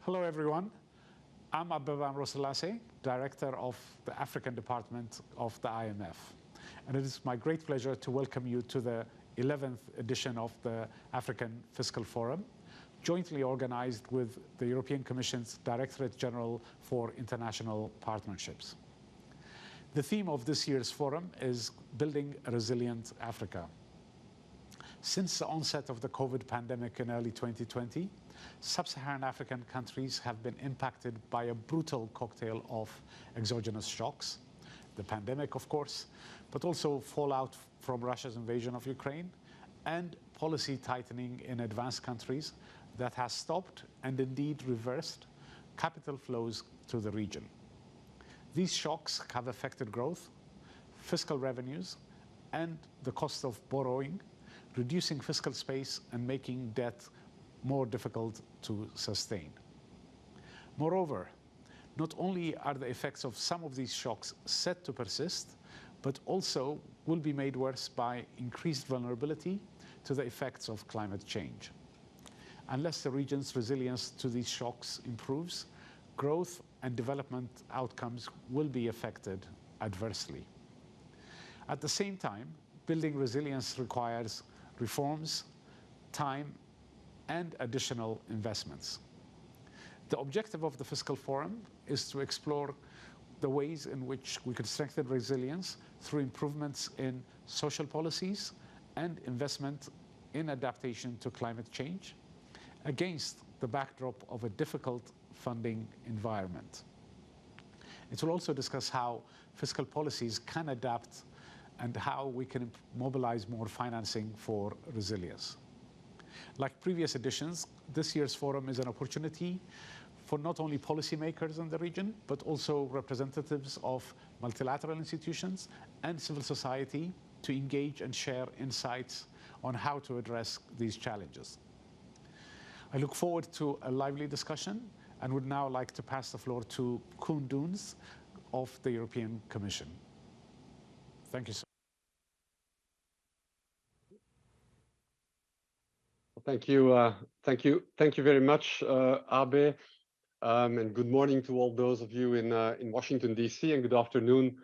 Hello, everyone. I'm Abbeban Roselase, Director of the African Department of the IMF. And it is my great pleasure to welcome you to the 11th edition of the African Fiscal Forum, jointly organized with the European Commission's Directorate General for International Partnerships. The theme of this year's forum is Building a Resilient Africa. Since the onset of the COVID pandemic in early 2020, sub-Saharan African countries have been impacted by a brutal cocktail of exogenous shocks. The pandemic, of course, but also fallout from Russia's invasion of Ukraine and policy tightening in advanced countries that has stopped and indeed reversed capital flows to the region. These shocks have affected growth, fiscal revenues, and the cost of borrowing, reducing fiscal space and making debt more difficult to sustain. Moreover, not only are the effects of some of these shocks set to persist, but also will be made worse by increased vulnerability to the effects of climate change. Unless the region's resilience to these shocks improves, growth and development outcomes will be affected adversely. At the same time, building resilience requires reforms, time, and additional investments. The objective of the Fiscal Forum is to explore the ways in which we can strengthen resilience through improvements in social policies and investment in adaptation to climate change against the backdrop of a difficult funding environment. It will also discuss how fiscal policies can adapt and how we can mobilize more financing for resilience. Like previous editions, this year's forum is an opportunity for not only policymakers in the region, but also representatives of multilateral institutions and civil society to engage and share insights on how to address these challenges. I look forward to a lively discussion and would now like to pass the floor to Koen Doens of the European Commission. Thank you so much. Thank you very much, Abe, and good morning to all those of you in Washington D.C. and good afternoon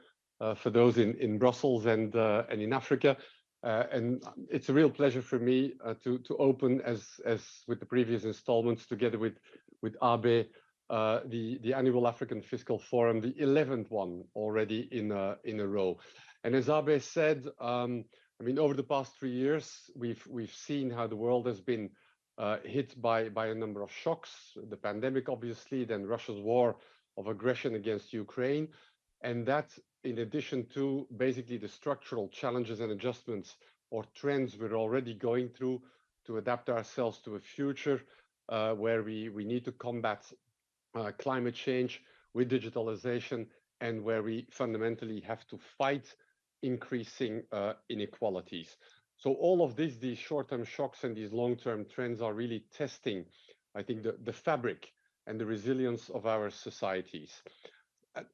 for those in Brussels and in Africa. And it's a real pleasure for me to open as with the previous installments together with Abe the annual African Fiscal Forum, the 11th one already in a row. And as Abe said, I mean, over the past 3 years, we've seen how the world has been hit by a number of shocks. The pandemic, obviously, then Russia's war of aggression against Ukraine, and that in addition to basically the structural challenges and adjustments or trends we're already going through to adapt ourselves to a future where we need to combat climate change with digitalization and where we fundamentally have to fight increasing inequalities. So all of this, these short-term shocks and these long-term trends are really testing, I think, the fabric and the resilience of our societies.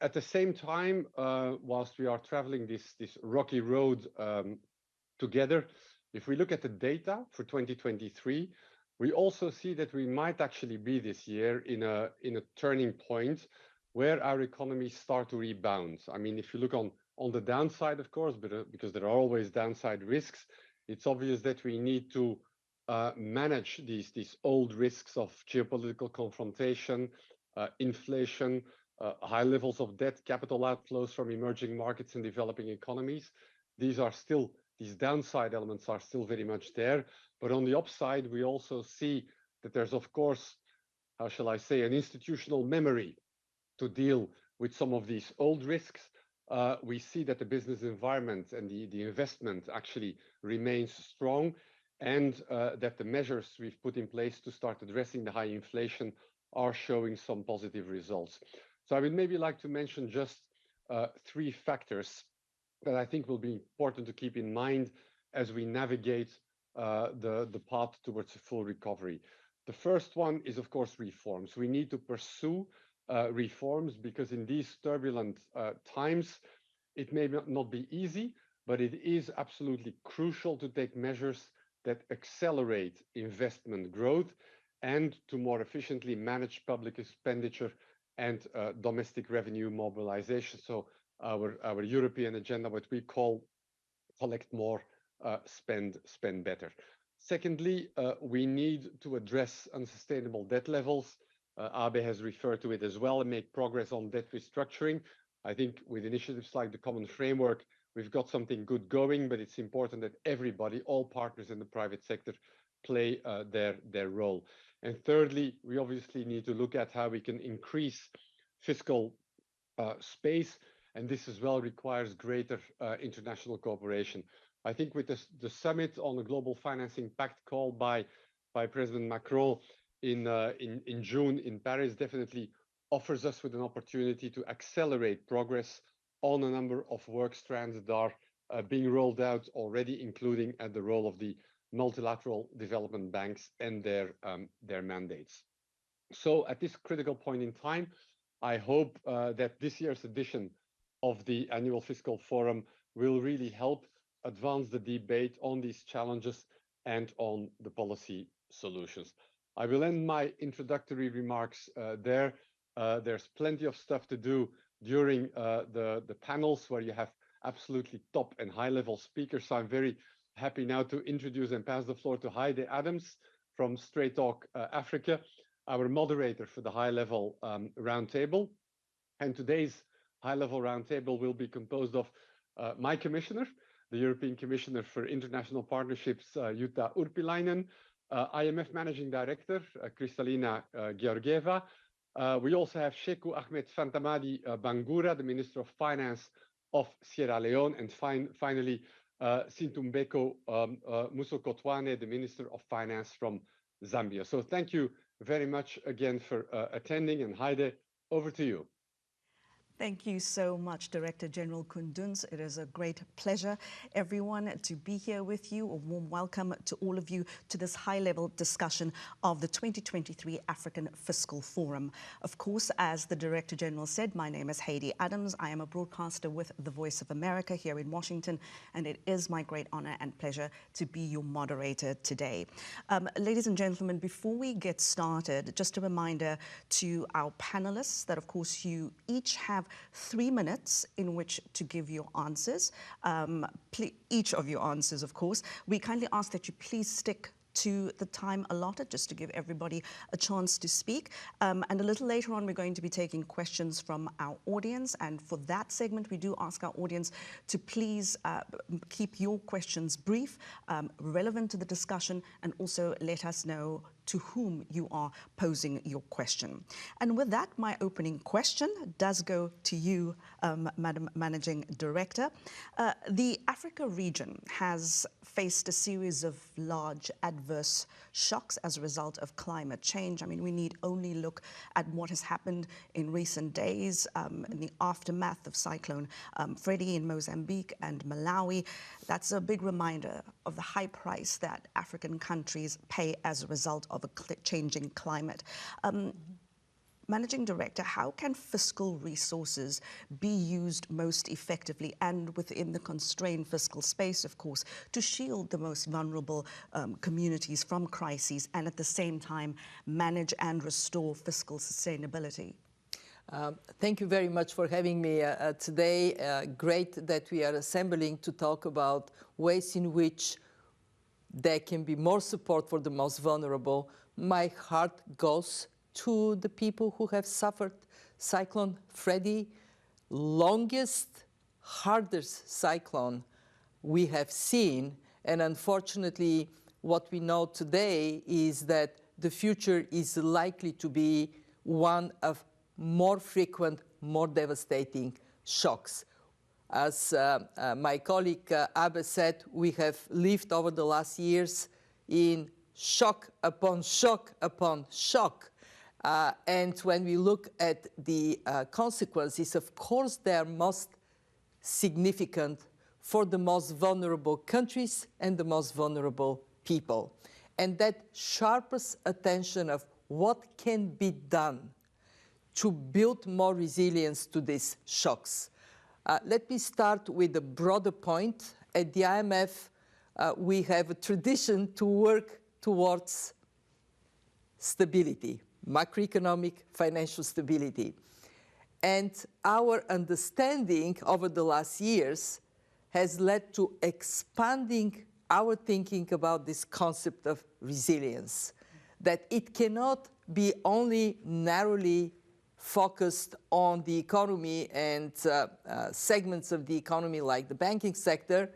At the same time, whilst we are traveling this rocky road together, if we look at the data for 2023, we also see that we might actually be this year in a turning point where our economies start to rebound. I mean, if you look on the downside, of course, but because there are always downside risks, it's obvious that we need to manage these old risks of geopolitical confrontation, inflation, high levels of debt, capital outflows from emerging markets and developing economies. These downside elements are still very much there. But on the upside, we also see that there's, of course, how shall I say, an institutional memory to deal with some of these old risks. We see that the business environment and the investment actually remains strong, and that the measures we've put in place to start addressing the high inflation are showing some positive results. So I would maybe like to mention just 3 factors that I think will be important to keep in mind as we navigate the path towards a full recovery. The first one is, of course, reforms. We need to pursue reforms because in these turbulent times, it may not be easy, but it is absolutely crucial to take measures that accelerate investment growth and to more efficiently manage public expenditure and domestic revenue mobilization. So our European agenda, what we call collect more, spend better. Secondly, we need to address unsustainable debt levels. Abe has referred to it as well, and make progress on debt restructuring. I think with initiatives like the Common Framework, we've got something good going, but it's important that everybody, all partners in the private sector, play their role. And thirdly, we obviously need to look at how we can increase fiscal space, and this as well requires greater international cooperation. I think with the summit on the Global Financing Pact called by President Macron in June in Paris definitely offers us with an opportunity to accelerate progress on a number of work strands that are being rolled out already, including at the role of the multilateral development banks and their mandates. So at this critical point in time, I hope that this year's edition of the Annual Fiscal Forum will really help advance the debate on these challenges and on the policy solutions. I will end my introductory remarks there. There's plenty of stuff to do during the panels where you have absolutely top and high-level speakers. So I'm very happy now to introduce and pass the floor to Heide Adams from Straight Talk Africa, our moderator for the high-level roundtable. And today's high-level roundtable will be composed of my commissioner, the European Commissioner for International Partnerships, Jutta Urpilainen, IMF Managing Director, Kristalina Georgieva. We also have Sheku Ahmed Fantamadi Bangura, the Minister of Finance of Sierra Leone, and finally, Sintumbeko Musokotwane, the Minister of Finance from Zambia. So thank you very much again for attending, and Heide, over to you. Thank you so much, Director General Kunduns. It is a great pleasure, everyone, to be here with you. A warm welcome to all of you to this high-level discussion of the 2023 African Fiscal Forum. Of course, as the Director General said, my name is Heidi Adams. I am a broadcaster with the Voice of America here in Washington, and it is my great honor and pleasure to be your moderator today. Ladies and gentlemen, before we get started, just a reminder to our panelists that, of course, you each have 3 minutes in which to give your answers, each of your answers, of course. We kindly ask that you please stick to the time allotted, just to give everybody a chance to speak. And a little later on, we're going to be taking questions from our audience. And for that segment, we do ask our audience to please keep your questions brief, relevant to the discussion, and also let us know to whom you are posing your question. And with that, my opening question does go to you, Madam Managing Director. The Africa region has faced a series of large adverse shocks as a result of climate change. I mean, we need only look at what has happened in recent days in the aftermath of Cyclone Freddy in Mozambique and Malawi. That's a big reminder of the high price that African countries pay as a result of a changing climate. Managing Director, how can fiscal resources be used most effectively and within the constrained fiscal space, of course, to shield the most vulnerable communities from crises and at the same time manage and restore fiscal sustainability? Thank you very much for having me today. Great that we are assembling to talk about ways in which there can be more support for the most vulnerable. My heart goes to the people who have suffered Cyclone Freddy, longest, hardest cyclone we have seen. And unfortunately, what we know today is that the future is likely to be one of more frequent, more devastating shocks. As my colleague Abe said, we have lived over the last years in shock upon shock upon shock. And when we look at the consequences, of course, they are most significant for the most vulnerable countries and the most vulnerable people. And that sharpens attention of what can be done to build more resilience to these shocks. Let me start with a broader point. At the IMF, we have a tradition to work towards stability, macroeconomic financial stability. And our understanding over the last years has led to expanding our thinking about this concept of resilience, that it cannot be only narrowly focused on the economy and segments of the economy like the banking sector.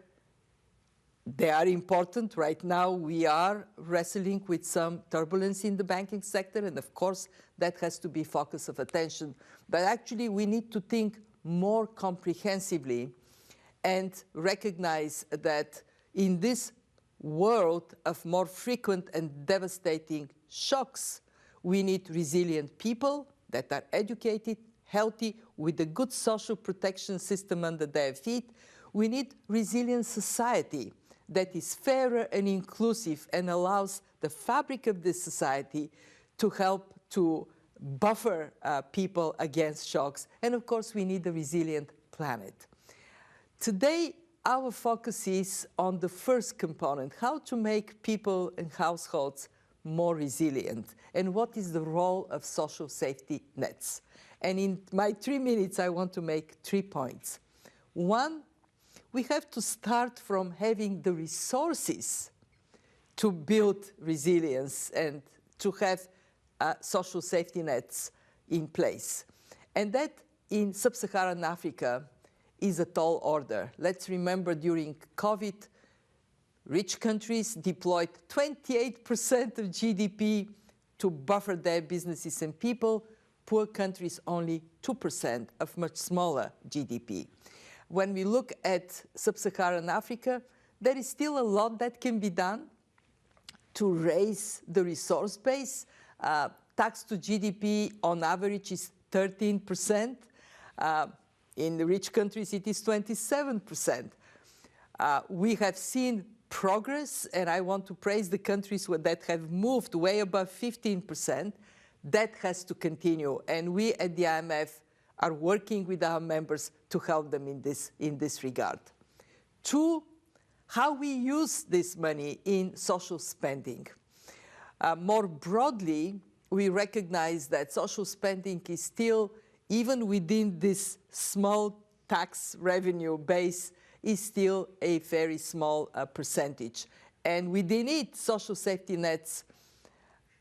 They are important. Right now, we are wrestling with some turbulence in the banking sector, and of course, that has to be focus of attention. But actually, we need to think more comprehensively and recognize that in this world of more frequent and devastating shocks, we need resilient people that are educated, healthy, with a good social protection system under their feet. We need resilient society that is fairer and inclusive and allows the fabric of this society to help to buffer people against shocks. And of course, we need a resilient planet. Today, our focus is on the first component, how to make people and households more resilient, and what is the role of social safety nets. And in my 3 minutes, I want to make 3 points. One, we have to start from having the resources to build resilience and to have social safety nets in place. And that in sub-Saharan Africa is a tall order. Let's remember during COVID, rich countries deployed 28% of GDP to buffer their businesses and people. Poor countries only 2% of much smaller GDP. When we look at sub-Saharan Africa, there is still a lot that can be done to raise the resource base. Tax to GDP on average is 13%. In the rich countries, it is 27%. We have seen progress, and I want to praise the countries that have moved way above 15%. That has to continue, and we at the IMF are working with our members to help them in this regard. Two, how we use this money in social spending. More broadly, we recognize that social spending is still, even within this small tax revenue base, is still a very small percentage. And within it, social safety nets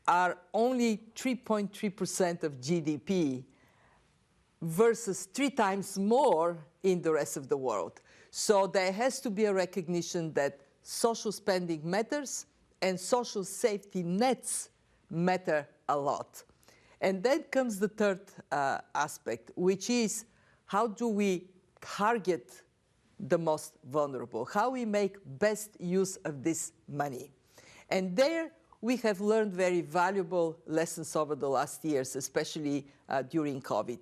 are only 3.3% of GDP versus 3 times more in the rest of the world. So there has to be a recognition that social spending matters and social safety nets matter a lot. And then comes the third aspect, which is how do we target the most vulnerable? How we make best use of this money? And there we have learned very valuable lessons over the last years, especially during COVID.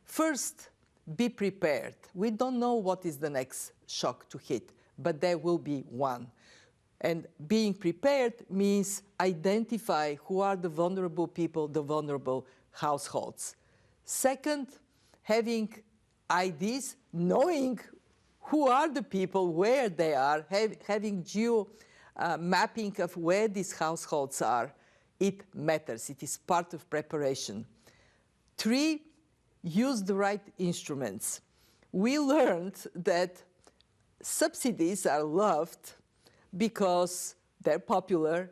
First, be prepared. We don't know what is the next shock to hit, but there will be one. And being prepared means identify who are the vulnerable people, the vulnerable households. Second, having IDs, knowing who are the people, where they are, having geo mapping of where these households are, it matters. It is part of preparation. 3, use the right instruments. We learned that subsidies are loved because they're popular,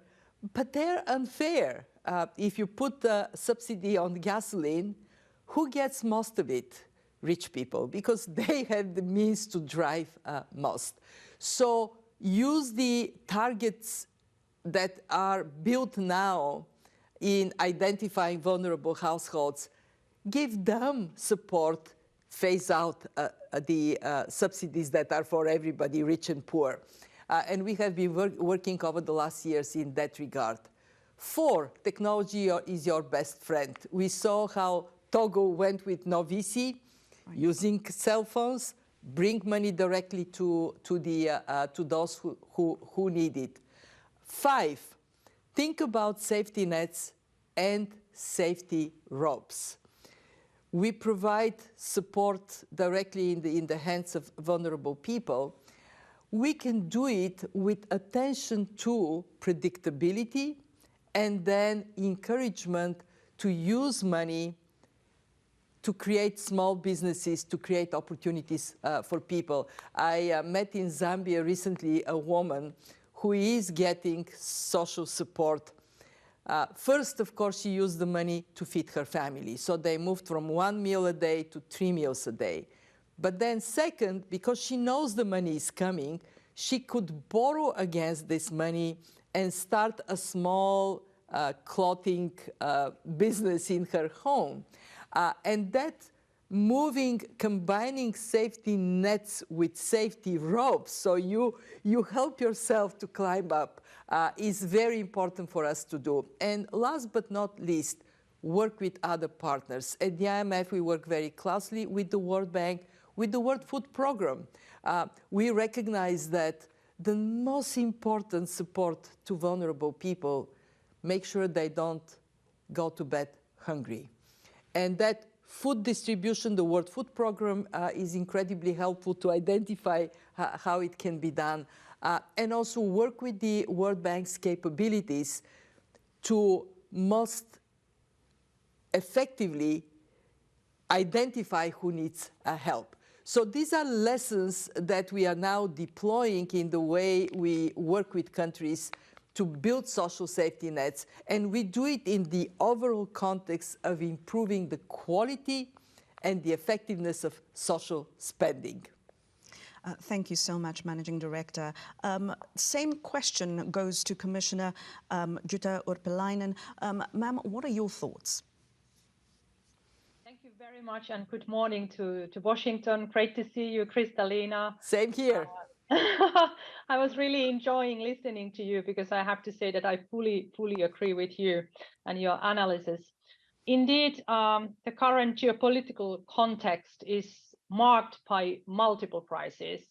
but they're unfair. If you put a subsidy on gasoline, who gets most of it? Rich people, because they have the means to drive most. So use the targets that are built now in identifying vulnerable households, give them support, phase out the subsidies that are for everybody, rich and poor. And we have been working over the last years in that regard. 4, technology is your best friend. We saw how Togo went with Novici, using cell phones, bring money directly to those who need it. 5, think about safety nets and safety ropes. We provide support directly in the hands of vulnerable people. We can do it with attention to predictability and then encouragement to use money to create small businesses, to create opportunities for people. I met in Zambia recently a woman who is getting social support. First, of course, she used the money to feed her family. So they moved from 1 meal a day to 3 meals a day. But then second, because she knows the money is coming, she could borrow against this money and start a small clothing business in her home. And that combining safety nets with safety ropes, so you help yourself to climb up, is very important for us to do. And last but not least, work with other partners. At the IMF, we work very closely with the World Bank, with the World Food Program. We recognize that the most important support to vulnerable people, make sure they don't go to bed hungry. And that food distribution, the World Food Program, is incredibly helpful to identify how it can be done, and also work with the World Bank's capabilities to most effectively identify who needs help. So these are lessons that we are now deploying in the way we work with countries to build social safety nets, and we do it in the overall context of improving the quality and the effectiveness of social spending. Thank you so much, Managing Director. Same question goes to Commissioner Jutta Urpilainen. Ma'am, what are your thoughts? Thank you very much, and good morning to Washington. Great to see you, Kristalina. Same here. I was really enjoying listening to you, because I have to say that I fully agree with you and your analysis. Indeed, the current geopolitical context is marked by multiple crises,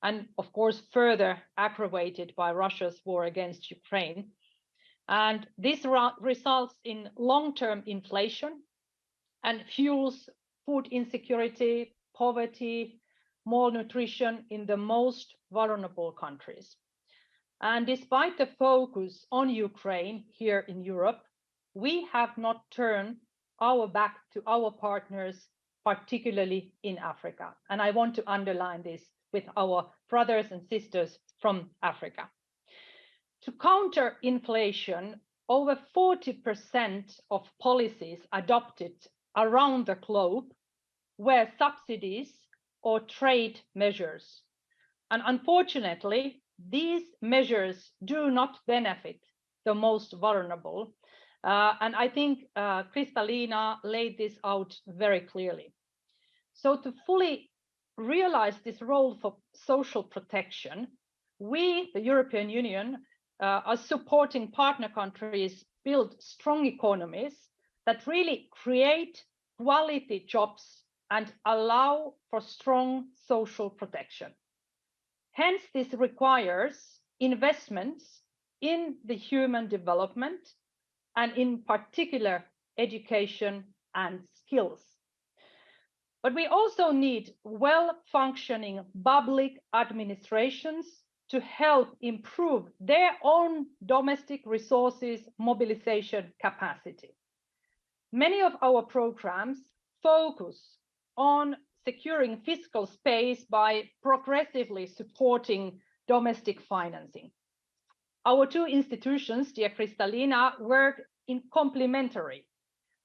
and of course further aggravated by Russia's war against Ukraine. And this results in long-term inflation and fuels food insecurity, poverty, malnutrition in the most vulnerable countries. And despite the focus on Ukraine here in Europe, we have not turned our back to our partners, particularly in Africa. And I want to underline this with our brothers and sisters from Africa. To counter inflation, over 40% of policies adopted around the globe were subsidies or trade measures. And unfortunately, these measures do not benefit the most vulnerable. And I think Kristalina laid this out very clearly. So to fully realize this role for social protection, we, the European Union, are supporting partner countries build strong economies that really create quality jobs and allow for strong social protection. Hence, this requires investments in the human development, and in particular, education and skills. But we also need well-functioning public administrations to help improve their own domestic resources mobilization capacity. Many of our programs focus on securing fiscal space by progressively supporting domestic financing. Our two institutions, dear Kristalina, work in complementary,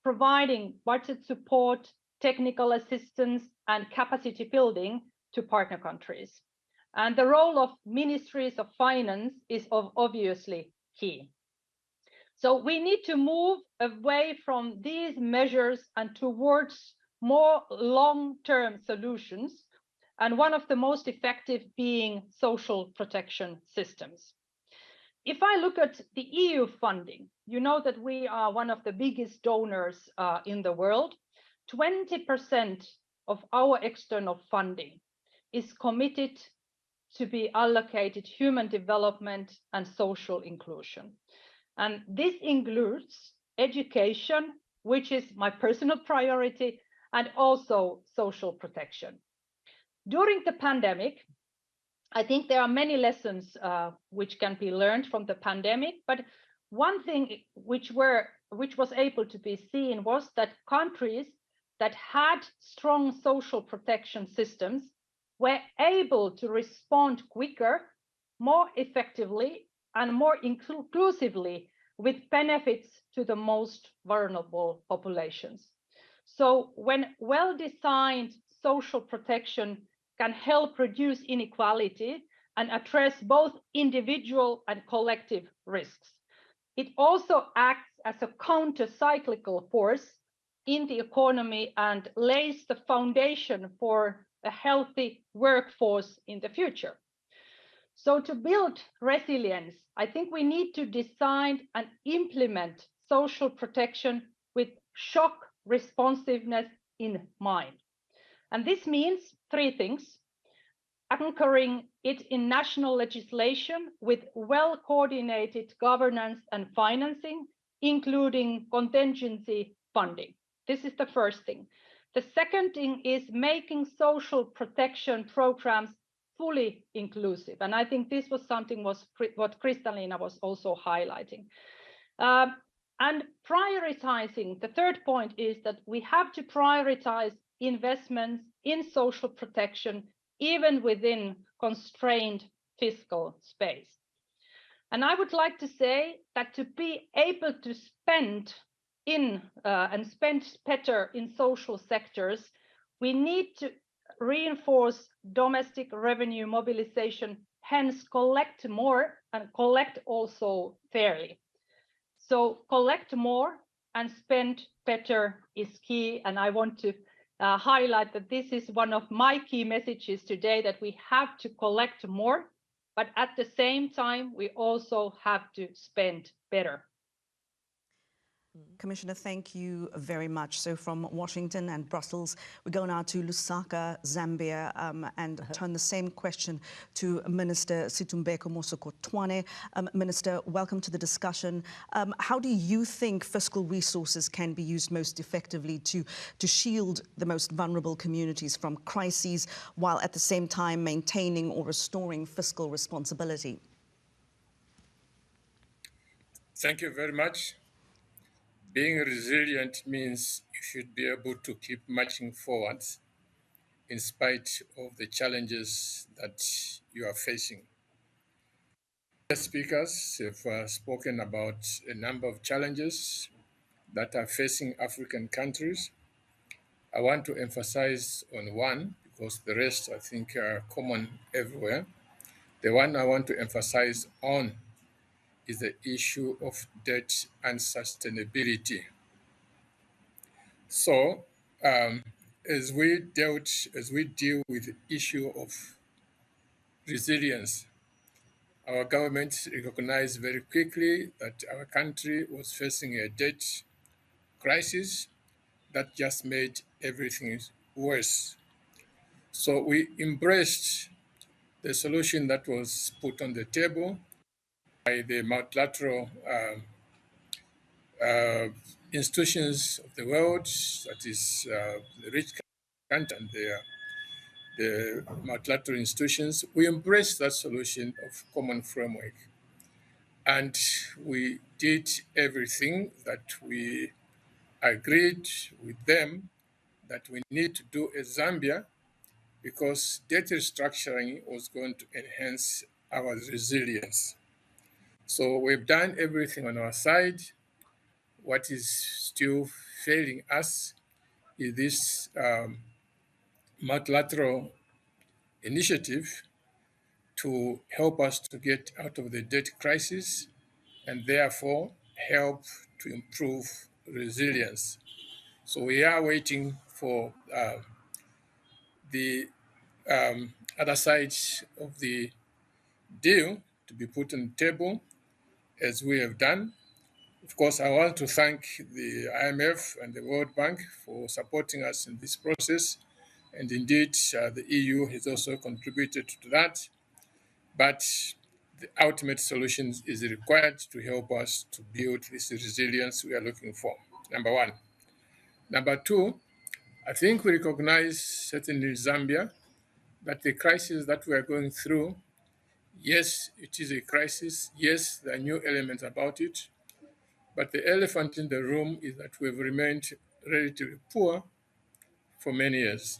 providing budget support, technical assistance, and capacity building to partner countries. And the role of ministries of finance is obviously key. So we need to move away from these measures and towards more long-term solutions, and one of the most effective being social protection systems. If I look at the EU funding, you know that we are one of the biggest donors in the world. 20% of our external funding is committed to be allocated human development and social inclusion. And this includes education, which is my personal priority, and also social protection. During the pandemic, I think there are many lessons which can be learned from the pandemic, but one thing which was able to be seen was that countries that had strong social protection systems were able to respond quicker, more effectively, and more inclusively with benefits to the most vulnerable populations. So when well-designed social protection can help reduce inequality and address both individual and collective risks, it also acts as a counter-cyclical force in the economy and lays the foundation for a healthy workforce in the future. So to build resilience, I think we need to design and implement social protection with shock responsiveness in mind. And this means three things: anchoring it in national legislation with well-coordinated governance and financing, including contingency funding. This is the first thing. The second thing is making social protection programs fully inclusive. And I think this was something what Kristalina was also highlighting. And prioritizing, the third point is that we have to prioritize investments in social protection even within constrained fiscal space. And I would like to say that to be able to spend and spend better in social sectors, we need to reinforce domestic revenue mobilization, hence collect more and collect also fairly. So collect more and spend better is key. And I want to highlight that this is one of my key messages today, that we have to collect more, but at the same time, we also have to spend better. Commissioner, thank you very much. So from Washington and Brussels, we go now to Lusaka, Zambia, and turn the same question to Minister Situmbeko Mosoko-Twane. Minister, welcome to the discussion. How do you think fiscal resources can be used most effectively to shield the most vulnerable communities from crises, while at the same time maintaining or restoring fiscal responsibility? Thank you very much. Being resilient means you should be able to keep marching forward in spite of the challenges that you are facing. The speakers have spoken about a number of challenges that are facing African countries. I want to emphasize on one, because the rest I think are common everywhere. The one I want to emphasize on is the issue of debt and sustainability. So, as we deal with the issue of resilience, our government recognized very quickly that our country was facing a debt crisis that just made everything worse. So we embraced the solution that was put on the table by the multilateral institutions of the world, that is the rich countries and the multilateral institutions. We embraced that solution of common framework. And we did everything that we agreed with them that we need to do as Zambia, because debt restructuring was going to enhance our resilience. So we've done everything on our side. What is still failing us is this multilateral initiative to help us to get out of the debt crisis and therefore help to improve resilience. So we are waiting for the other side of the deal to be put on the table, as we have done. Of course, I want to thank the IMF and the World Bank for supporting us in this process. And indeed, the EU has also contributed to that. But the ultimate solution is required to help us to build this resilience we are looking for, number one. Number two, I think we recognize, certainly in Zambia, that the crisis that we are going through, yes, it is a crisis. Yes, there are new elements about it. But the elephant in the room is that we've remained relatively poor for many years.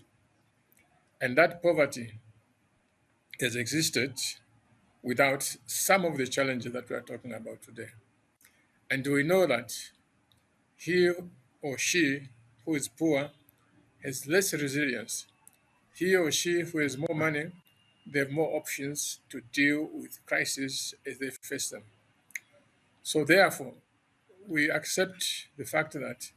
And that poverty has existed without some of the challenges that we are talking about today. And we know that he or she who is poor has less resilience. He or she who has more money, they have more options to deal with crises as they face them. So therefore, we accept the fact that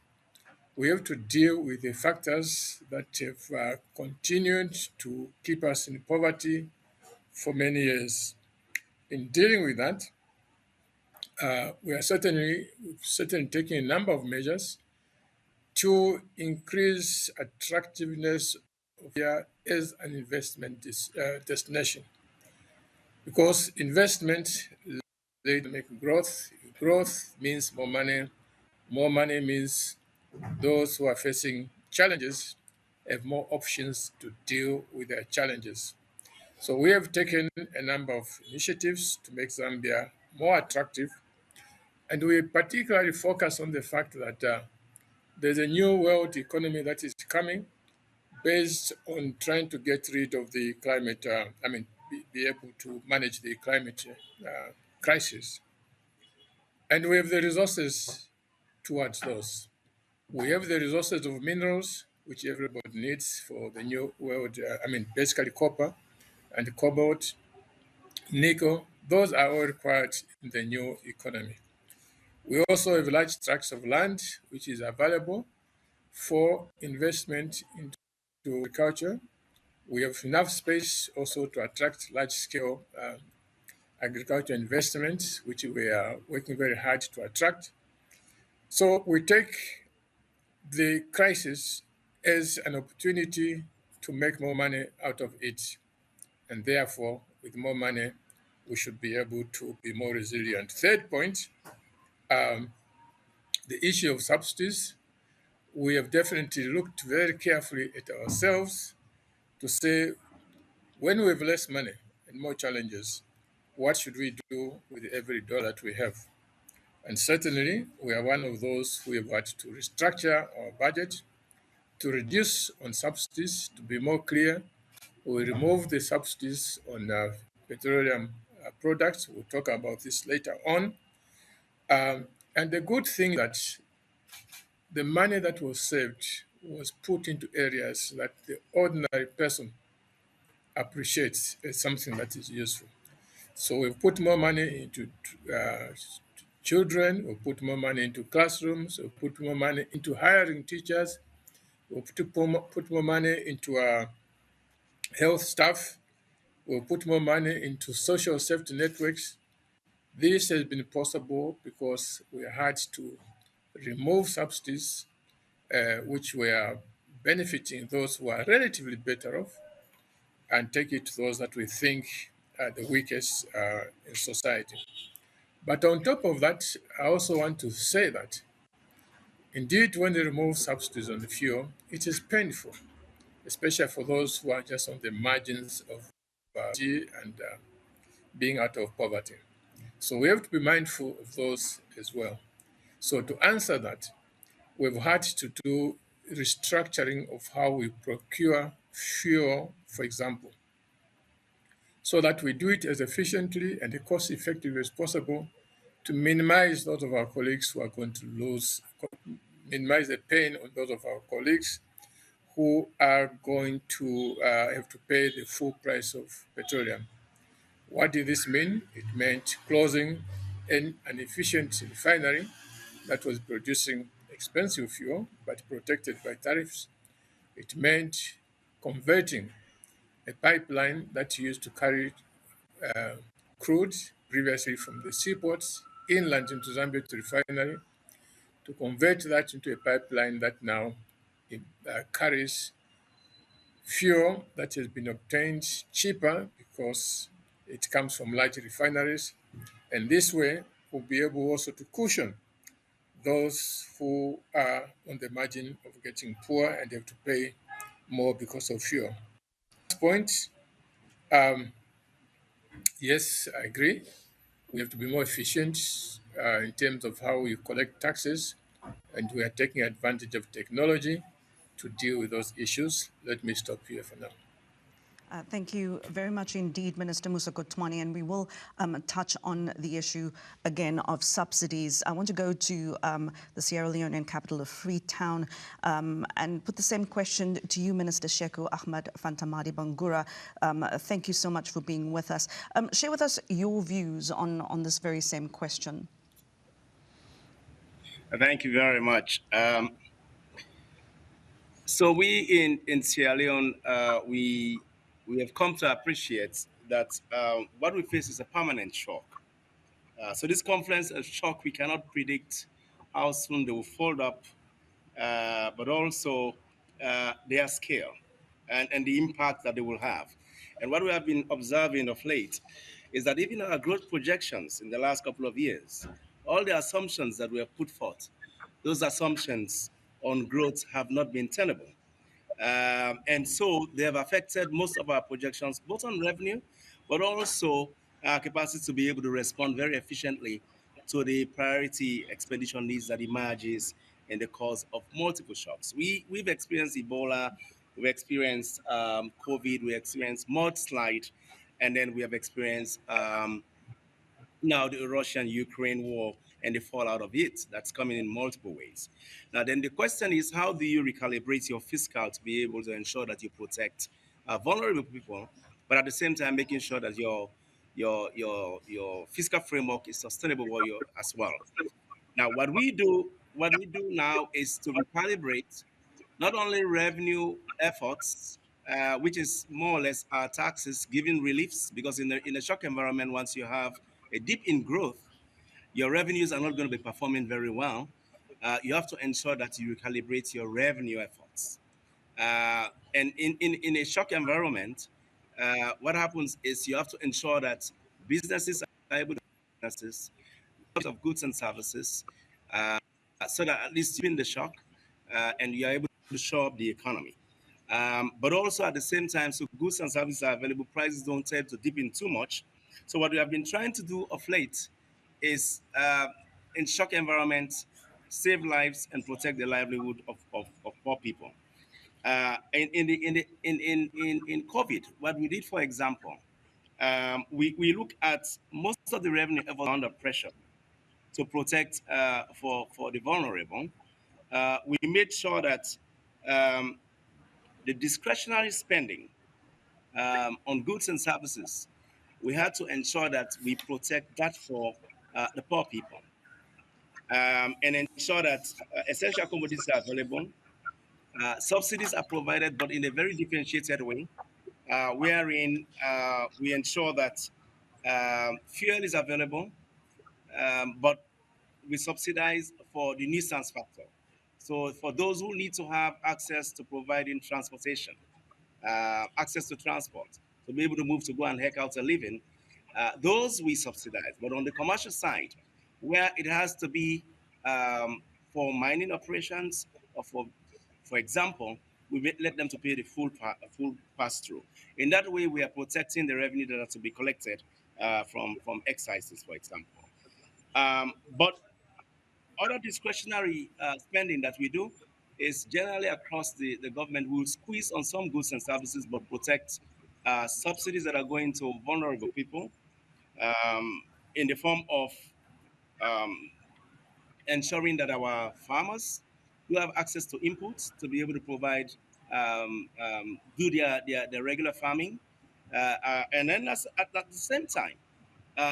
we have to deal with the factors that have continued to keep us in poverty for many years. In dealing with that, we are certainly taking a number of measures to increase attractiveness of here as an investment destination. Because investment leads to make growth. Growth means more money. More money means those who are facing challenges have more options to deal with their challenges. So we have taken a number of initiatives to make Zambia more attractive. And we particularly focus on the fact that there's a new world economy that is coming based on trying to get rid of the climate, be able to manage the climate crisis. And we have the resources towards those. We have the resources of minerals, which everybody needs for the new world, basically copper and cobalt, nickel. Those are all required in the new economy. We also have large tracts of land, which is available for investment into agriculture. We have enough space also to attract large-scale agriculture investments, which we are working very hard to attract. So we take the crisis as an opportunity to make more money out of it. And therefore, with more money, we should be able to be more resilient. Third point, the issue of subsidies. We have definitely looked very carefully at ourselves to say, when we have less money and more challenges, what should we do with every dollar that we have? And certainly, we are one of those who have had to restructure our budget to reduce on subsidies. To be more clear, we remove the subsidies on petroleum products. We'll talk about this later on. And the good thing that the money that was saved was put into areas that the ordinary person appreciates as something that is useful. So we've put more money into children, we've put more money into classrooms, we've put more money into hiring teachers, we've put more money into health staff, we've put more money into social safety networks. This has been possible because we had to remove subsidies which were benefiting those who are relatively better off and take it to those that we think are the weakest in society. But on top of that, I also want to say that indeed, when they remove subsidies on the fuel, it is painful, especially for those who are just on the margins of and being out of poverty. So we have to be mindful of those as well. So to answer that, we've had to do restructuring of how we procure fuel, for example, so that we do it as efficiently and cost effectively as possible to minimize those of our colleagues who are going to lose, minimize the pain on those of our colleagues who are going to have to pay the full price of petroleum. What did this mean? It meant closing an efficient refinery that was producing expensive fuel but protected by tariffs. It meant converting a pipeline that used to carry crude previously from the seaports inland into Zambia to refinery, to convert that into a pipeline that now carries fuel that has been obtained cheaper because it comes from large refineries. And this way, we'll be able also to cushion those who are on the margin of getting poor and have to pay more because of fuel. Last point, yes, I agree. We have to be more efficient in terms of how we collect taxes, and we are taking advantage of technology to deal with those issues. Let me stop here for now. Thank you very much indeed, Minister Musa Kotwani, and we will touch on the issue again of subsidies. I want to go to the Sierra Leonean capital of Freetown and put the same question to you, Minister Sheku Ahmad Fantamadi Bangura. Thank you so much for being with us. Share with us your views on this very same question. Thank you very much. So we in Sierra Leone, we have come to appreciate that what we face is a permanent shock. So this confluence of shock, we cannot predict how soon they will fold up, but also their scale and the impact that they will have. And what we have been observing of late is that even our growth projections in the last couple of years, all the assumptions that we have put forth, those assumptions on growth have not been tenable. And so they have affected most of our projections, both on revenue, but also our capacity to be able to respond very efficiently to the priority expenditure needs that emerges in the course of multiple shocks. We've experienced Ebola, we've experienced COVID, we experienced mudslide, and then we have experienced now the Russian-Ukraine war and the fallout of it that's coming in multiple ways. Now, then the question is, how do you recalibrate your fiscal to be able to ensure that you protect vulnerable people, but at the same time making sure that your fiscal framework is sustainable as well. Now, what we do now is to recalibrate not only revenue efforts, which is more or less our taxes giving reliefs, because in a shock environment, once you have a dip in growth, your revenues are not going to be performing very well. You have to ensure that you recalibrate your revenue efforts. And in a shock environment, what happens is you have to ensure that businesses are able to businesses of goods and services, so that at least you're in the shock and you're able to show up the economy. But also at the same time, so goods and services are available, prices don't tend to dip in too much. So what we have been trying to do of late is in shock environments, save lives and protect the livelihood of poor people. In COVID, what we did, for example, we look at most of the revenue under pressure to protect for the vulnerable. We made sure that the discretionary spending on goods and services, we had to ensure that we protect that for the poor people and ensure that essential commodities are available. Subsidies are provided, but in a very differentiated way, wherein we ensure that fuel is available, but we subsidize for the nuisance factor. So for those who need to have access to providing transportation, access to transport, to be able to move to go and heck out a living, those we subsidize. But on the commercial side, where it has to be for mining operations or for example, we let them to pay the full pass-through. In that way, we are protecting the revenue that are to be collected from excises, for example. But other discretionary spending that we do is generally across the government will squeeze on some goods and services, but protect subsidies that are going to vulnerable people in the form of ensuring that our farmers do have access to inputs to be able to provide, do their regular farming. And then at the same time,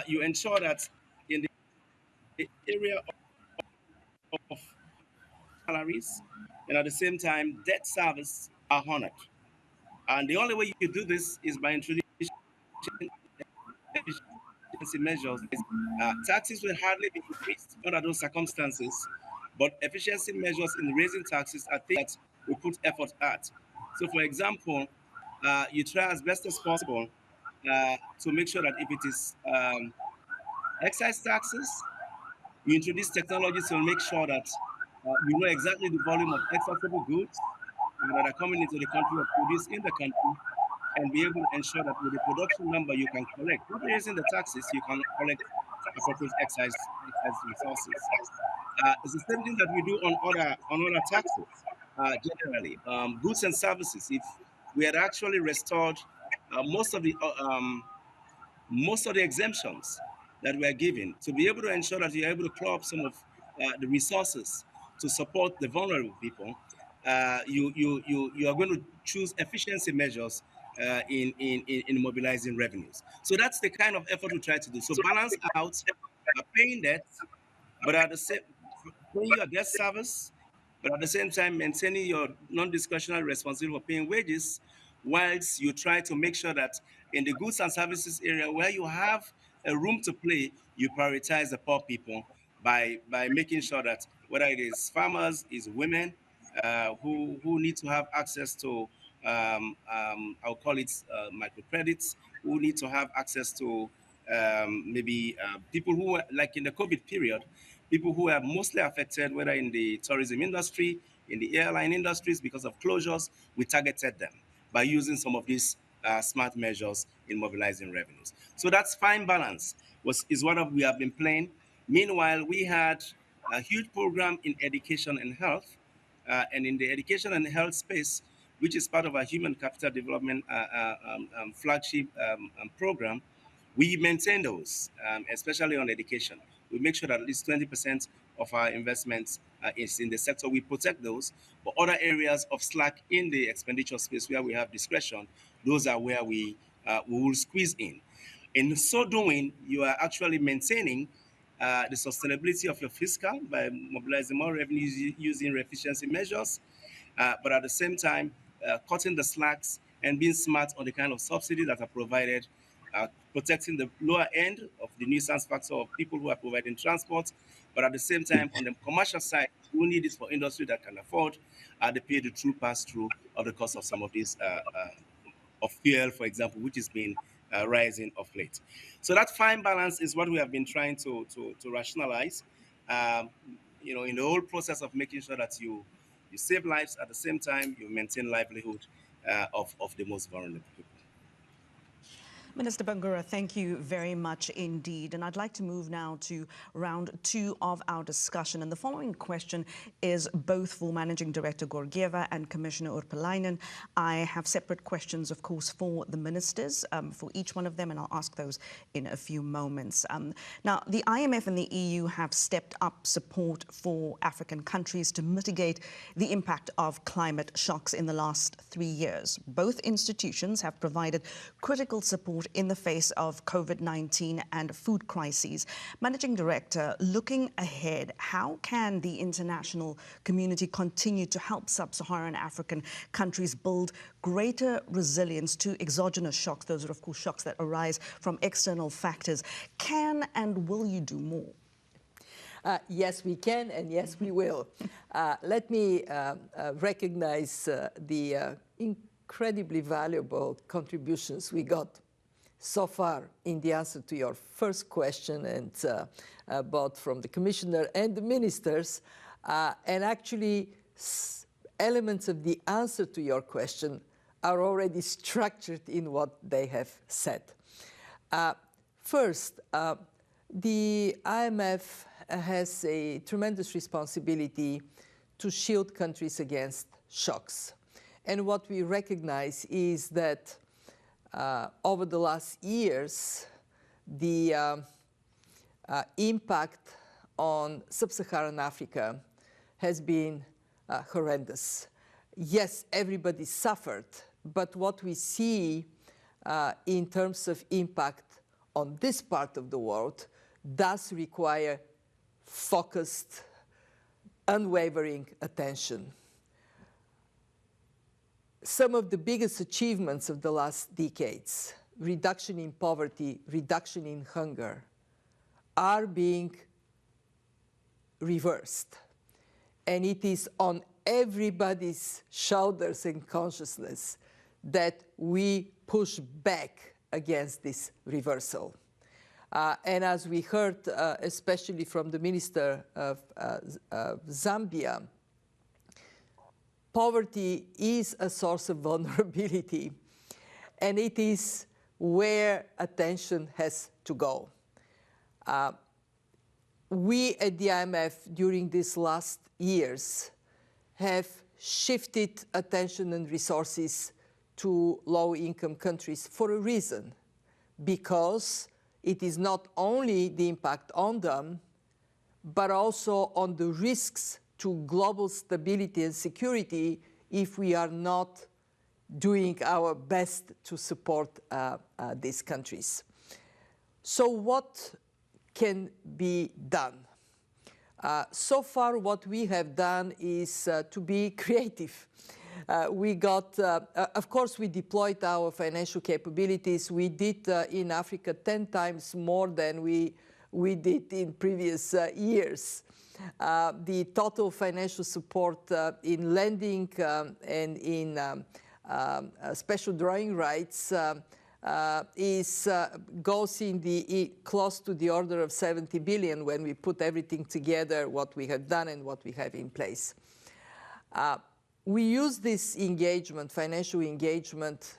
you ensure that in the area of salaries, and at the same time, debt service are honored. And the only way you do this is by introducing efficiency measures. Taxes will hardly be increased under those circumstances, but efficiency measures in raising taxes are things that we put effort at. So, for example, you try as best as possible to make sure that if it is excise taxes, you introduce technology to make sure that you know exactly the volume of accessible goods that are coming into the country or produced in the country, and be able to ensure that with the production number you can collect, not raising the taxes, you can collect appropriate excise resources. It's the same thing that we do on other taxes. Generally, goods and services. If we had actually restored most of the exemptions that were given to be able to ensure that you're able to claw up some of the resources to support the vulnerable people, you are going to choose efficiency measures in mobilizing revenues. So that's the kind of effort we try to do. So balance out paying debt, but at the same paying your debt service, but at the same time maintaining your non-discretionary responsibility for paying wages, whilst you try to make sure that in the goods and services area where you have a room to play, you prioritize the poor people by making sure that whether it is farmers, is women who need to have access to I'll call it microcredits, who need to have access to maybe people who are, like in the COVID period, people who are mostly affected, whether in the tourism industry, in the airline industries, because of closures, we targeted them by using some of these smart measures in mobilizing revenues. So that's fine balance is what we have been playing. Meanwhile, we had a huge program in education and health, and in the education and health space, which is part of our human capital development flagship program, we maintain those, especially on education. We make sure that at least 20% of our investments is in the sector. We protect those, but other areas of slack in the expenditure space where we have discretion, those are where we will squeeze in. In so doing, you are actually maintaining the sustainability of your fiscal by mobilizing more revenues using efficiency measures, but at the same time, cutting the slacks and being smart on the kind of subsidies that are provided, protecting the lower end of the nuisance factor of people who are providing transport, but at the same time, on the commercial side, we need this for industry that can afford to pay the true pass-through of the cost of some of these, of fuel, for example, which has been rising of late. So that fine balance is what we have been trying to rationalize, in the whole process of making sure that you save lives, at the same time, you maintain livelihood of the most vulnerable people. Minister Bangura, thank you very much indeed. And I'd like to move now to round two of our discussion. And the following question is both for Managing Director Georgieva and Commissioner Urpilainen. I have separate questions, of course, for the ministers, for each one of them, and I'll ask those in a few moments. Now, the IMF and the EU have stepped up support for African countries to mitigate the impact of climate shocks in the last 3 years. Both institutions have provided critical support in the face of COVID-19 and food crises. Managing Director, looking ahead, how can the international community continue to help sub-Saharan African countries build greater resilience to exogenous shocks? Those are, of course, shocks that arise from external factors. Can and will you do more? Yes, we can, and yes, we will. Let me recognize the incredibly valuable contributions we got so far in the answer to your first question, and both from the Commissioner and the ministers, and actually elements of the answer to your question are already structured in what they have said. First, the IMF has a tremendous responsibility to shield countries against shocks. And what we recognize is that over the last years, the impact on sub-Saharan Africa has been horrendous. Yes, everybody suffered, but what we see in terms of impact on this part of the world does require focused, unwavering attention. Some of the biggest achievements of the last decades, reduction in poverty, reduction in hunger, are being reversed. And it is on everybody's shoulders and consciousness that we push back against this reversal. And as we heard, especially from the Minister of Zambia, poverty is a source of vulnerability, and it is where attention has to go. We at the IMF during these last years have shifted attention and resources to low-income countries for a reason, because it is not only the impact on them, but also on the risks to global stability and security if we are not doing our best to support these countries. So what can be done? So far, what we have done is to be creative. Of course, we deployed our financial capabilities. We did in Africa 10 times more than we did in previous years. The total financial support in lending and in special drawing rights goes in close to the order of 70 billion when we put everything together, what we have done and what we have in place. We use this engagement, financial engagement,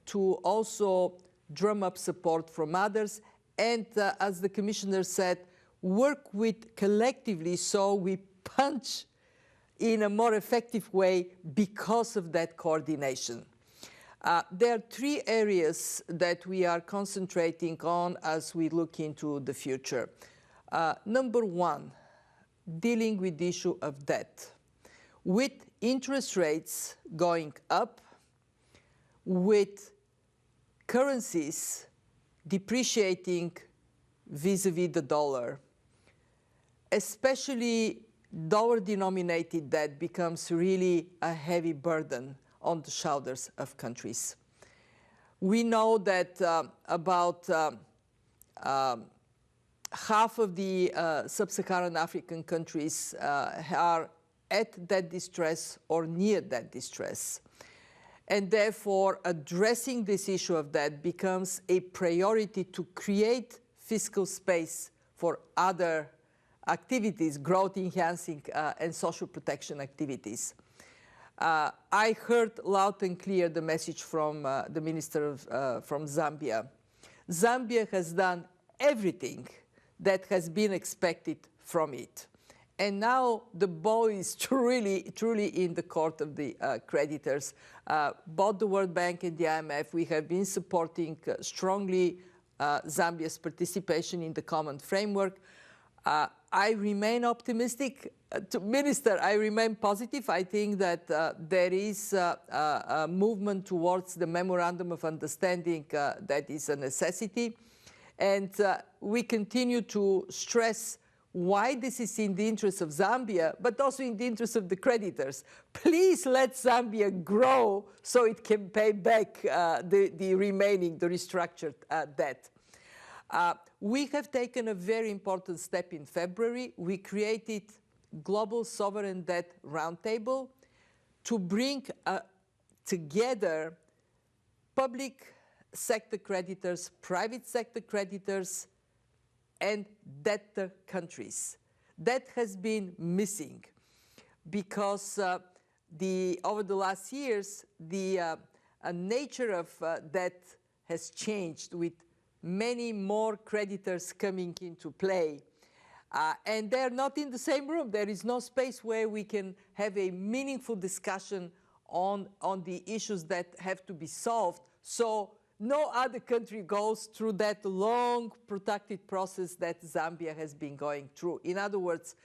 to also drum up support from others and, as the Commissioner said, work with collectively so we punch in a more effective way because of that coordination. There are 3 areas that we are concentrating on as we look into the future. Number 1, dealing with the issue of debt. With interest rates going up, with currencies depreciating vis-a-vis the dollar, especially dollar-denominated debt becomes really a heavy burden on the shoulders of countries. We know that about half of the sub-Saharan African countries are at that distress or near that distress. And therefore, addressing this issue of debt becomes a priority to create fiscal space for other activities, growth-enhancing and social protection activities. I heard loud and clear the message from the minister from Zambia. Zambia has done everything that has been expected from it. And now the ball is truly in the court of the creditors. Both the World Bank and the IMF, we have been supporting strongly Zambia's participation in the common framework. I remain optimistic. Minister, I remain positive. I think that there is a movement towards the Memorandum of Understanding that is a necessity. And we continue to stress why this is in the interest of Zambia, but also in the interest of the creditors. Please let Zambia grow so it can pay back the remaining, the restructured debt. We have taken a very important step in February. We created Global Sovereign Debt Roundtable to bring together public sector creditors, private sector creditors, and debtor countries. That has been missing because over the last years, the nature of debt has changed with many more creditors coming into play. And they're not in the same room. There is no space where we can have a meaningful discussion on the issues that have to be solved. So no other country goes through that long, protracted process that Zambia has been going through. In other words,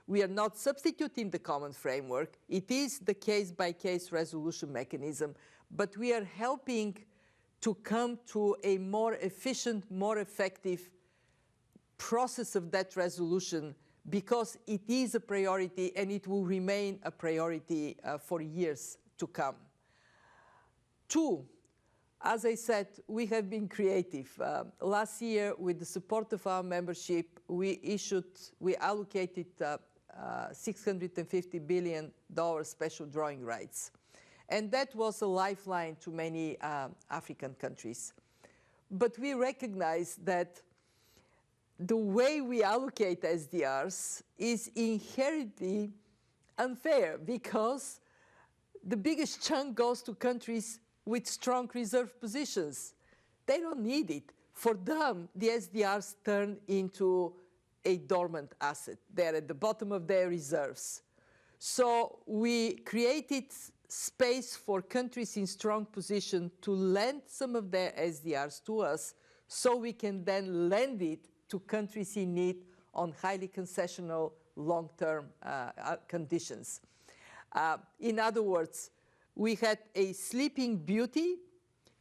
we are not substituting the common framework. It is the case-by-case resolution mechanism, but we are helping to come to a more efficient, more effective process of debt resolution because it is a priority and it will remain a priority for years to come. 2, as I said, we have been creative. Last year, with the support of our membership, we allocated $650 billion special drawing rights. And that was a lifeline to many African countries. But we recognize that the way we allocate SDRs is inherently unfair because the biggest chunk goes to countries with strong reserve positions. They don't need it. For them, the SDRs turn into a dormant asset. They're at the bottom of their reserves. So we created space for countries in strong position to lend some of their SDRs to us so we can then lend it to countries in need on highly concessional long-term conditions. In other words, we had a sleeping beauty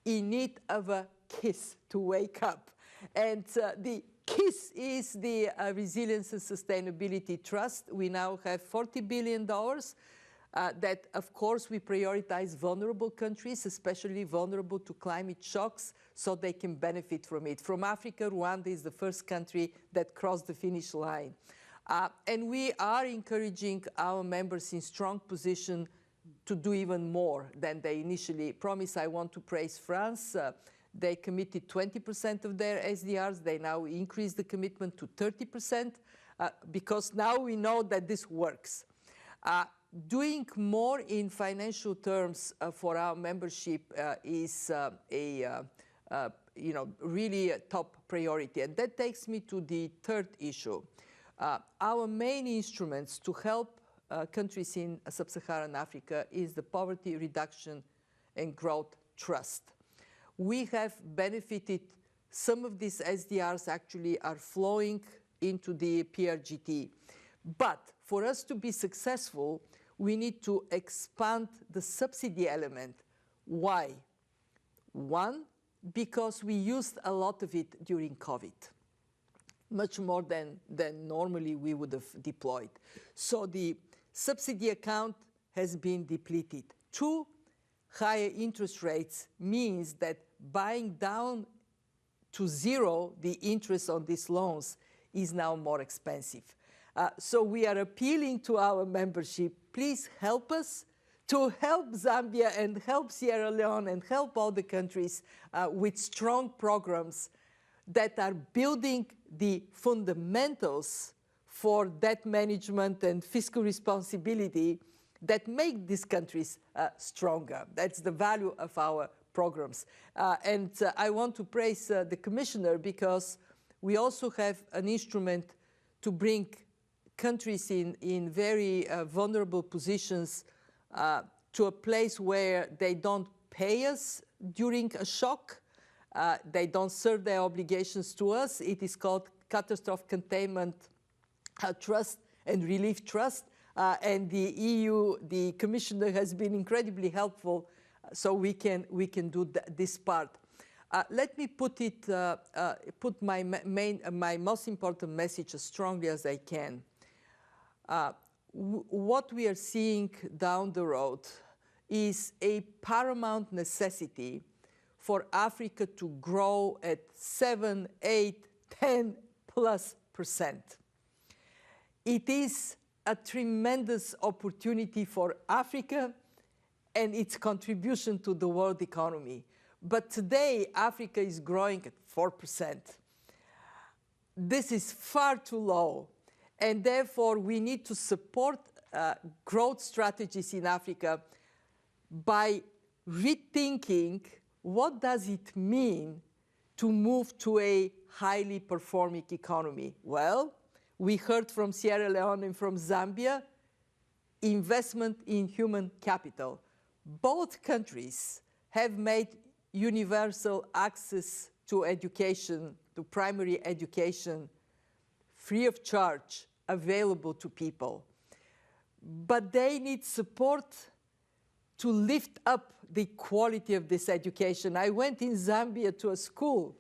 in need of a kiss to wake up. And the KISS is the Resilience and Sustainability Trust. We now have $40 billion that, of course, we prioritize vulnerable countries, especially vulnerable to climate shocks, so they can benefit from it. From Africa, Rwanda is the first country that crossed the finish line. And we are encouraging our members in strong position to do even more than they initially promised. I want to praise France. They committed 20% of their SDRs. They now increased the commitment to 30% because now we know that this works. Doing more in financial terms for our membership is really a top priority. And that takes me to the third issue. Our main instruments to help countries in sub-Saharan Africa is the Poverty Reduction and Growth Trust. We have benefited, some of these SDRs actually are flowing into the PRGT. But for us to be successful, we need to expand the subsidy element. Why? One, because we used a lot of it during COVID, much more than normally we would have deployed. So the subsidy account has been depleted. Two, higher interest rates means that buying down to zero the interest on these loans is now more expensive. So we are appealing to our membership, please help us to help Zambia and help Sierra Leone and help all the countries with strong programs that are building the fundamentals for debt management and fiscal responsibility that make these countries stronger. That's the value of our programs. And I want to praise the Commissioner because we also have an instrument to bring countries in very vulnerable positions to a place where they don't pay us during a shock. They don't serve their obligations to us. It is called Catastrophe Containment Trust and Relief Trust. And the EU, the Commissioner has been incredibly helpful, so we can do this part. Let me put my most important message as strongly as I can. What we are seeing down the road is a paramount necessity for Africa to grow at 7, 8, 10+%. It is a tremendous opportunity for Africa and its contribution to the world economy. But today, Africa is growing at 4%. This is far too low, and therefore we need to support growth strategies in Africa by rethinking what does it mean to move to a highly performing economy. Well, we heard from Sierra Leone and from Zambia, investment in human capital. Both countries have made universal access to education, to primary education, free of charge, available to people. But they need support to lift up the quality of this education. I went in Zambia to a school.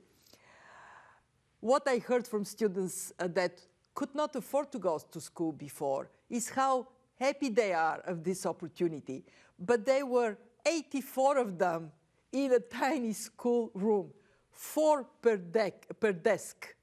What I heard from students that could not afford to go to school before is how happy they are of this opportunity. But there were 84 of them in a tiny school room, 4 per desk.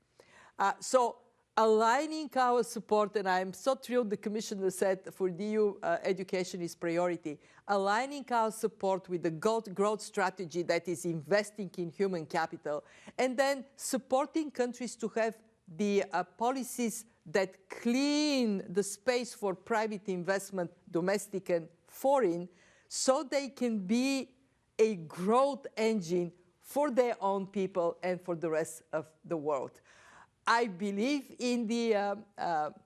So aligning our support, and I'm so thrilled the Commissioner said for the EU education is priority, aligning our support with the growth strategy that is investing in human capital, and then supporting countries to have the policies that clean the space for private investment, domestic and foreign, so they can be a growth engine for their own people and for the rest of the world. I believe in the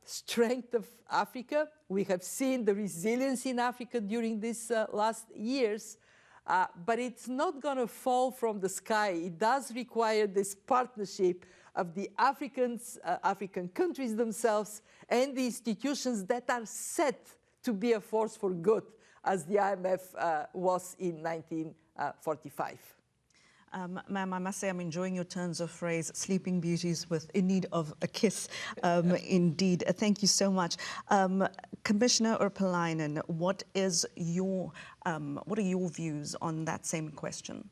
strength of Africa. We have seen the resilience in Africa during these last years, but it's not going to fall from the sky. It does require this partnership of the African countries themselves and the institutions that are set to be a force for good, as the IMF was in 1945. Ma'am, I must say I'm enjoying your turns of phrase, sleeping beauties in need of a kiss, indeed. Thank you so much. Commissioner Urpilainen, what are your views on that same question?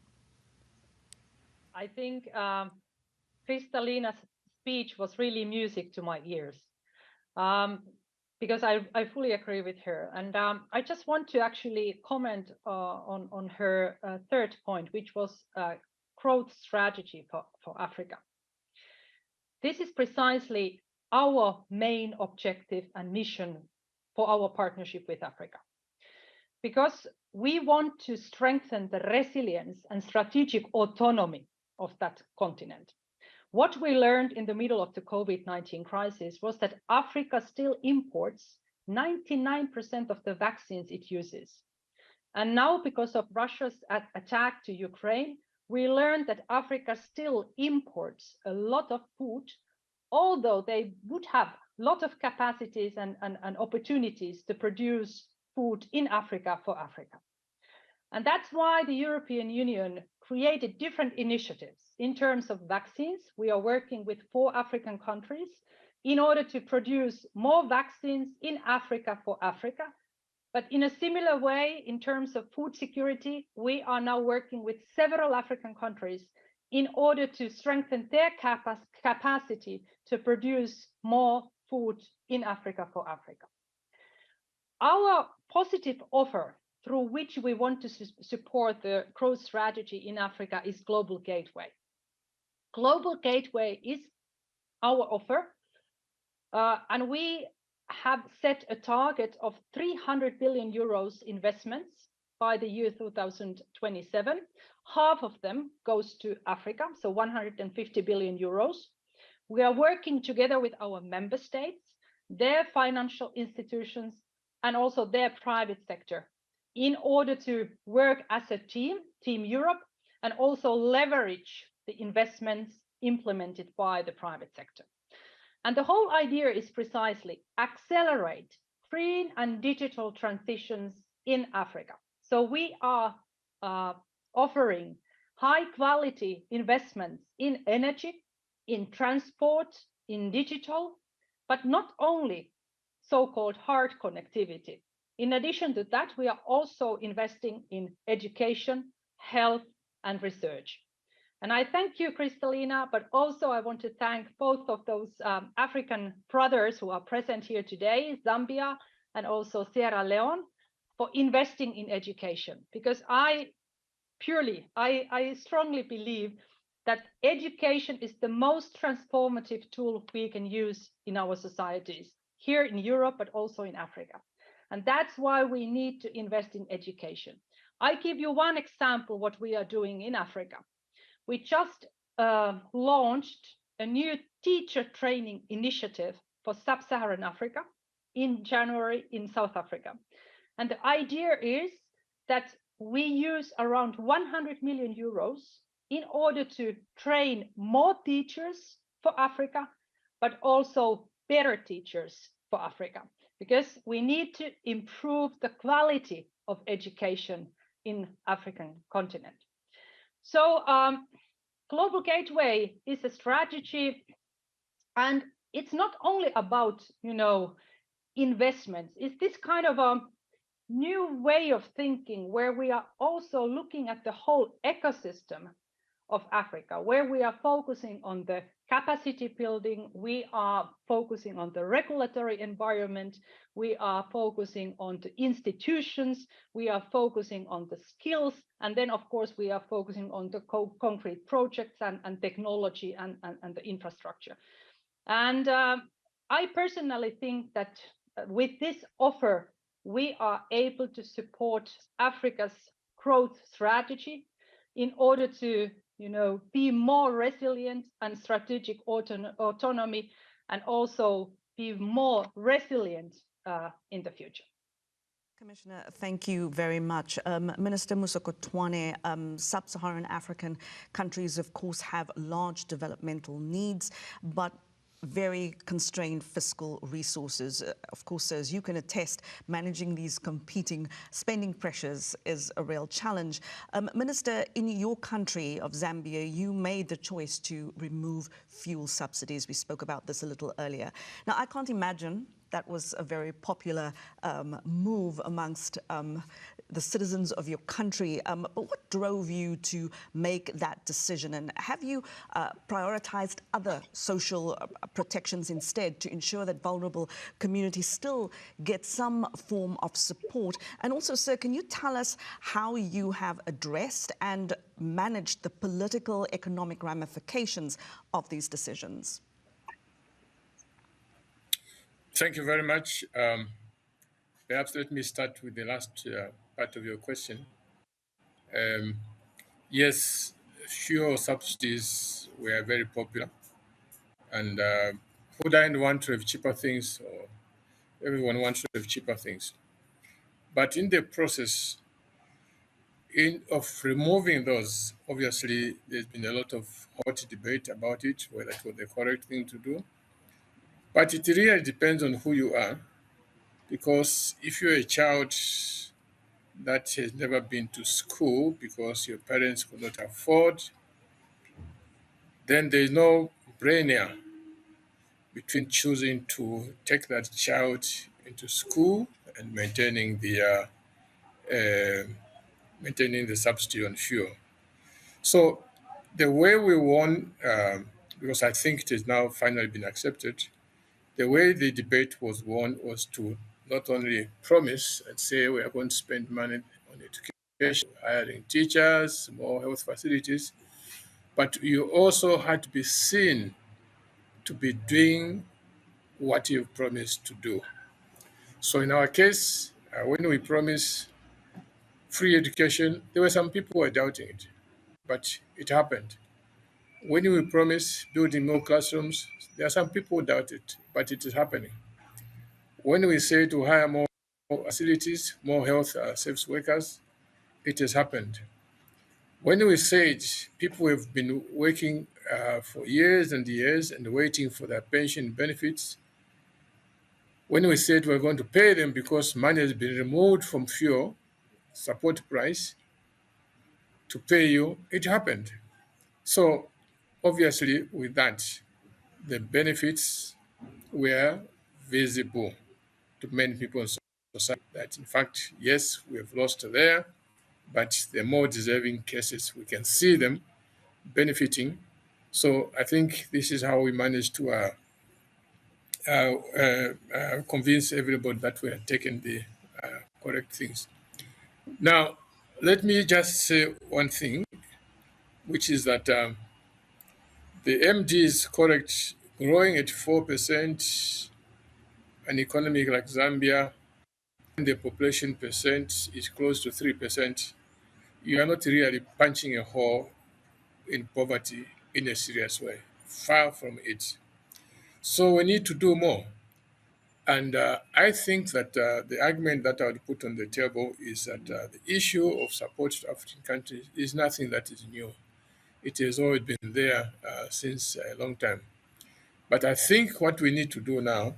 I think Kristalina's speech was really music to my ears, because I fully agree with her. And I just want to actually comment on her third point, which was growth strategy for Africa. This is precisely our main objective and mission for our partnership with Africa, because we want to strengthen the resilience and strategic autonomy of that continent. What we learned in the middle of the COVID-19 crisis was that Africa still imports 99% of the vaccines it uses. And now, because of Russia's attack to Ukraine, we learned that Africa still imports a lot of food, although they would have a lot of capacities and opportunities to produce food in Africa for Africa. And that's why the European Union created different initiatives in terms of vaccines. We are working with 4 African countries in order to produce more vaccines in Africa for Africa. But in a similar way, in terms of food security, we are now working with several African countries in order to strengthen their capacity to produce more food in Africa for Africa. Our positive offer through which we want to support the growth strategy in Africa is Global Gateway. Global Gateway is our offer, and we have set a target of 300 billion euros investments by the year 2027. Half of them goes to Africa, so 150 billion euros. We are working together with our member states, their financial institutions, and also their private sector in order to work as a team, Team Europe, and also leverage the investments implemented by the private sector. And the whole idea is precisely accelerate green and digital transitions in Africa. So we are offering high quality investments in energy, in transport, in digital, but not only so-called hard connectivity. In addition to that, we are also investing in education, health, and research. And I thank you, Kristalina, but also I want to thank both of those African brothers who are present here today, Zambia and also Sierra Leone, for investing in education. Because I strongly believe that education is the most transformative tool we can use in our societies, here in Europe, but also in Africa. And that's why we need to invest in education. I give you one example what we are doing in Africa. We just launched a new teacher training initiative for sub-Saharan Africa in January in South Africa. And the idea is that we use around 100 million euros in order to train more teachers for Africa, but also better teachers for Africa, because we need to improve the quality of education in African continent. So Global Gateway is a strategy, and it's not only about, investments. It's this kind of a new way of thinking where we are also looking at the whole ecosystem of Africa, where we are focusing on the capacity building, we are focusing on the regulatory environment, we are focusing on the institutions, we are focusing on the skills, and then of course we are focusing on the concrete projects and technology and the infrastructure. And I personally think that with this offer, we are able to support Africa's growth strategy in order to be more resilient and strategic autonomy, and also be more resilient in the future. Commissioner, thank you very much. Minister Musokotwane, sub-Saharan African countries, of course, have large developmental needs, but very constrained fiscal resources. Of course, as you can attest, managing these competing spending pressures is a real challenge. Minister, in your country of Zambia, you made the choice to remove fuel subsidies. We spoke about this a little earlier. Now, I can't imagine that was a very popular move amongst the citizens of your country. But what drove you to make that decision? And have you prioritized other social protections instead to ensure that vulnerable communities still get some form of support? And also, sir, can you tell us how you have addressed and managed the political, economic ramifications of these decisions? Thank you very much. Perhaps let me start with the last part of your question. Yes, fuel subsidies were very popular, and who doesn't want to have cheaper things? Or everyone wants to have cheaper things. But in the process of removing those, obviously, there's been a lot of hot debate about it, whether it was the correct thing to do. But it really depends on who you are, because if you're a child that has never been to school because your parents could not afford, then there's no brainer between choosing to take that child into school and maintaining the subsidy on fuel. So the way we won, because I think it has now finally been accepted, the way the debate was won was to not only promise and say we are going to spend money on education, hiring teachers, more health facilities, but you also had to be seen to be doing what you've promised to do. So in our case, when we promised free education, there were some people who were doubting it, but it happened. When we promised building more classrooms, there are some people who doubt it, but it is happening. When we say to hire more facilities, more health service workers, it has happened. When we said people have been working for years and years and waiting for their pension benefits, when we said we're going to pay them because money has been removed from fuel support price to pay you, it happened. So obviously with that, the benefits were visible to many people in society, that in fact, yes, we have lost there, but the more deserving cases, we can see them benefiting. So I think this is how we managed to convince everybody that we are taking the correct things. Now, let me just say one thing, which is that the MD is correct. Growing at 4%, an economy like Zambia, and the population percent is close to 3%, you are not really punching a hole in poverty in a serious way. Far from it. So we need to do more. And I think that the argument that I would put on the table is that the issue of support to African countries is nothing that is new. It has always been there since a long time. But I think what we need to do now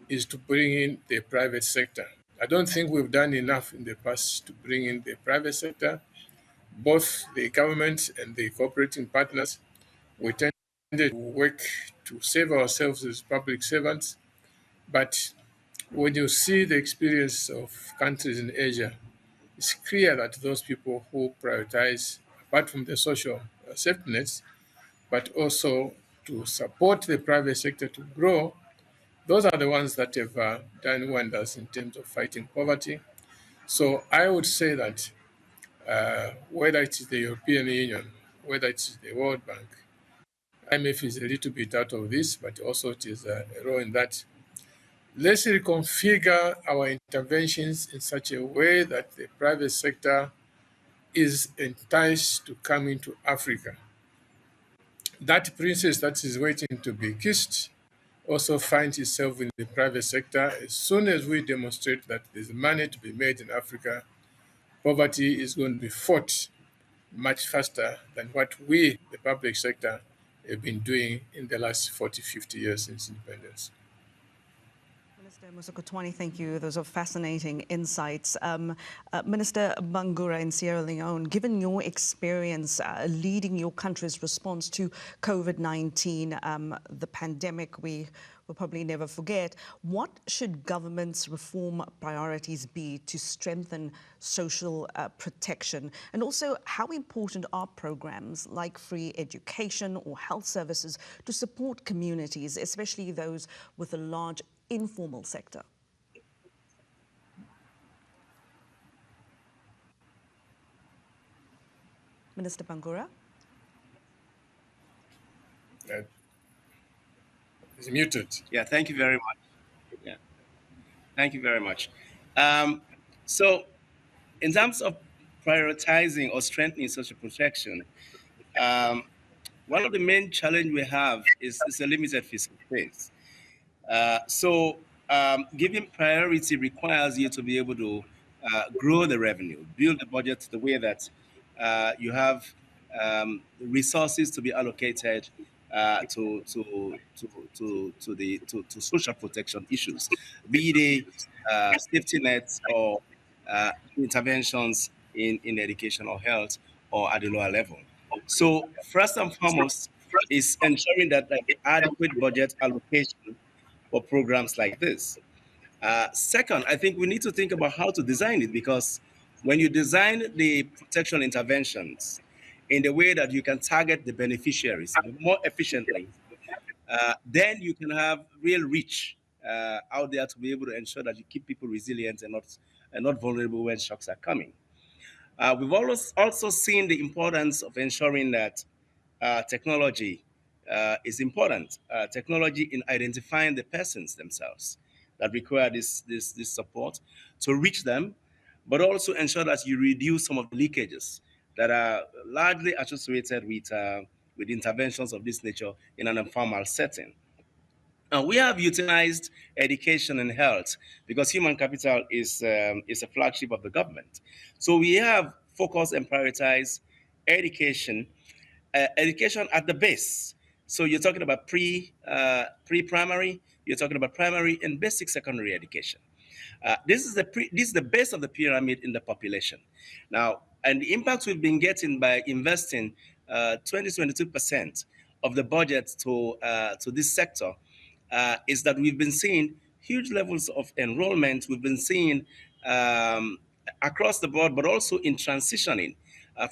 is to bring in the private sector. I don't think we've done enough in the past to bring in the private sector. Both the government and the cooperating partners, we tended to work to save ourselves as public servants. But when you see the experience of countries in Asia, it's clear that those people who prioritize, apart from the social safety nets, but also to support the private sector to grow, those are the ones that have done wonders in terms of fighting poverty. So I would say that whether it is the European Union, whether it is the World Bank, IMF is a little bit out of this, but also it is a role in that. Let's reconfigure our interventions in such a way that the private sector is enticed to come into Africa. that princess that is waiting to be kissed also finds itself in the private sector. As soon as we demonstrate that there's money to be made in Africa, poverty is going to be fought much faster than what we, the public sector, have been doing in the last 40, 50 years since independence. Minister Musokotwane, thank you. Those are fascinating insights. Minister Bangura in Sierra Leone, given your experience leading your country's response to COVID-19, the pandemic we will probably never forget, what should government's reform priorities be to strengthen social protection? And also, how important are programs like free education or health services to support communities, especially those with a large informal sector? Minister Bangura? It's muted. Yeah, thank you very much. Yeah, thank you very much. So, in terms of prioritizing or strengthening social protection, one of the main challenges we have is a limited fiscal space. Giving priority requires you to be able to grow the revenue, build the budget the way that you have resources to be allocated to social protection issues, be they safety nets or interventions in education or health or at the lower level. So first and foremost is ensuring that adequate budget allocation for programs like this. Second, I think we need to think about how to design it, because when you design the protection interventions in the way that you can target the beneficiaries more efficiently, then you can have real reach out there to be able to ensure that you keep people resilient and not vulnerable when shocks are coming. We've also seen the importance of ensuring that technology is important. Technology in identifying the persons themselves that require this support to reach them, but also ensure that you reduce some of the leakages that are largely associated with interventions of this nature in an informal setting. We have utilized education and health because human capital is a flagship of the government. So we have focused and prioritized education, education at the base. So you're talking about pre-primary, you're talking about primary and basic secondary education. This is the base of the pyramid in the population. Now, and the impact we've been getting by investing 22% of the budget to this sector is that we've been seeing huge levels of enrollment. We've been seeing across the board, but also in transitioning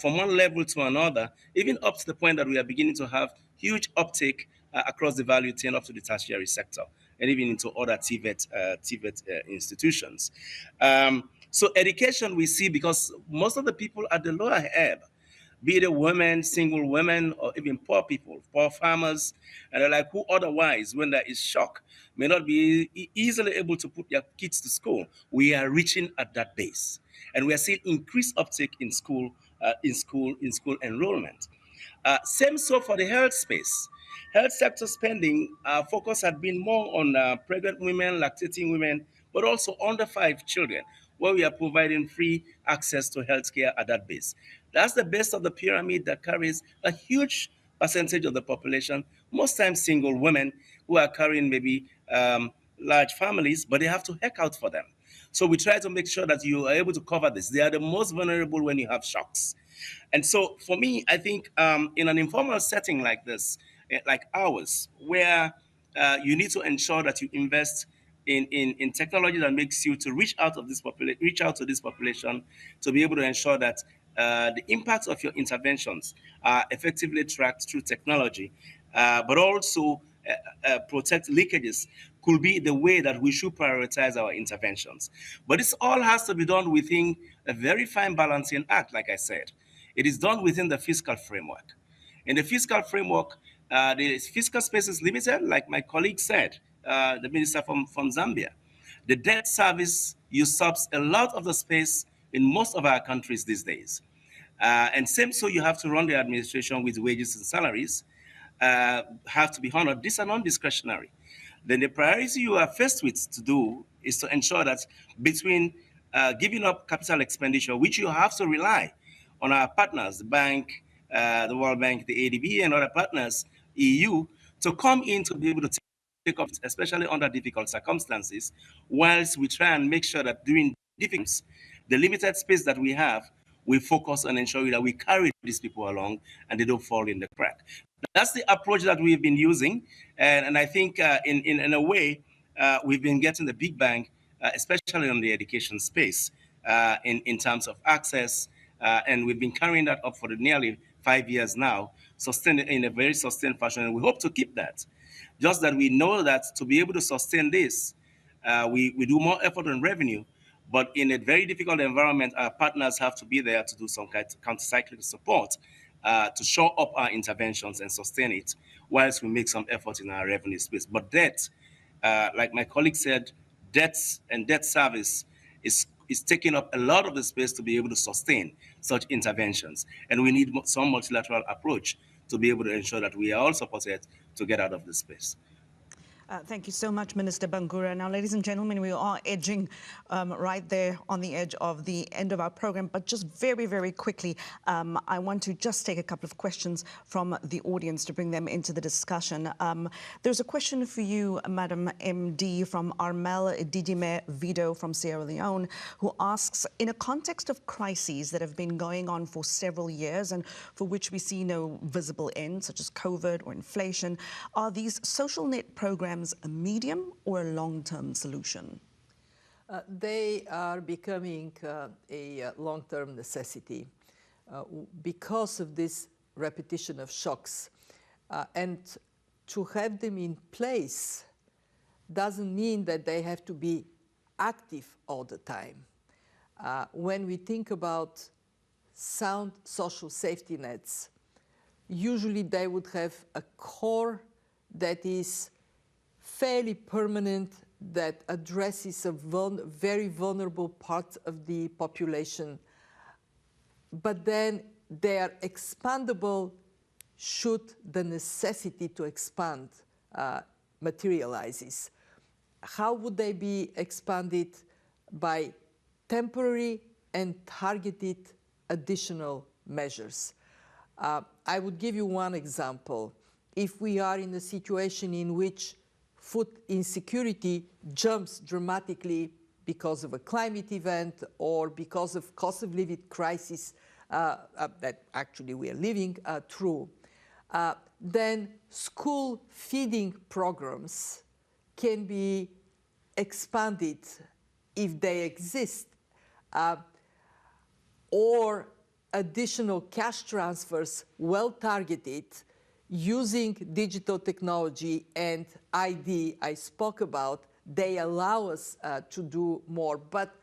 from one level to another, even up to the point that we are beginning to have huge uptake across the value chain up to the tertiary sector and even into other TVET institutions. So education we see, because most of the people at the lower ebb, be it women, single women, or even poor people, poor farmers, and they're like, who otherwise, when there is shock, may not be easily able to put their kids to school. We are reaching at that base, and we are seeing increased uptake in school enrollment. Same so for the health space. Health sector spending focus had been more on pregnant women, lactating women, but also under 5 children, where we are providing free access to healthcare at that base. That's the base of the pyramid that carries a huge percentage of the population, most times single women who are carrying maybe large families, but they have to heck out for them. So we try to make sure that you are able to cover this. They are the most vulnerable when you have shocks. And so for me, I think in an informal setting like this, like ours, where you need to ensure that you invest in technology that makes you to reach out to this population, to be able to ensure that the impacts of your interventions are effectively tracked through technology, but also protect leakages, could be the way that we should prioritize our interventions. But this all has to be done within a very fine balancing act, like I said. It is done within the fiscal framework. In the fiscal framework, the fiscal space is limited, like my colleague said, the minister from Zambia. The debt service usurps a lot of the space in most of our countries these days. And same so you have to run the administration with wages and salaries. have to be honored. These are non-discretionary. Then the priority you are faced with to do is to ensure that between giving up capital expenditure, which you have to rely on our partners, the bank, the World Bank, the ADB, and other partners, EU, to come in to be able to take up, especially under difficult circumstances, whilst we try and make sure that during difficult, the limited space that we have, we focus on ensuring that we carry these people along and they don't fall in the crack. That's the approach that we've been using. And I think in a way, we've been getting the big bang, especially on the education space, in terms of access. And we've been carrying that up for nearly 5 years now, sustained in a very sustained fashion. And we hope to keep that. Just that we know that to be able to sustain this, we do more effort on revenue, but in a very difficult environment, our partners have to be there to do some kind of counter-cyclical support to show up our interventions and sustain it, whilst we make some effort in our revenue space. But debt, like my colleague said, debts and debt service is taking up a lot of the space to be able to sustain such interventions. And we need some multilateral approach to be able to ensure that we are all supported to get out of this space. Thank you so much, Minister Bangura. Now, ladies and gentlemen, we are edging right there on the edge of the end of our program. But just very, very quickly, I want to just take a couple of questions from the audience to bring them into the discussion. There's a question for you, Madam MD, from Armel Didime Vido from Sierra Leone, who asks, in a context of crises that have been going on for several years and for which we see no visible end, such as COVID or inflation, are these social net programs a medium or a long-term solution? They are becoming a long-term necessity because of this repetition of shocks. And to have them in place doesn't mean that they have to be active all the time. When we think about sound social safety nets, usually they would have a core that is fairly permanent, that addresses a very vulnerable part of the population, but then they are expandable should the necessity to expand materializes. How would they be expanded? By temporary and targeted additional measures. I would give you one example. If we are in a situation in which food insecurity jumps dramatically because of a climate event or because of cost of living crisis that actually we are living through, then school feeding programs can be expanded if they exist, or additional cash transfers well targeted using digital technology and ID I spoke about. They allow us to do more. But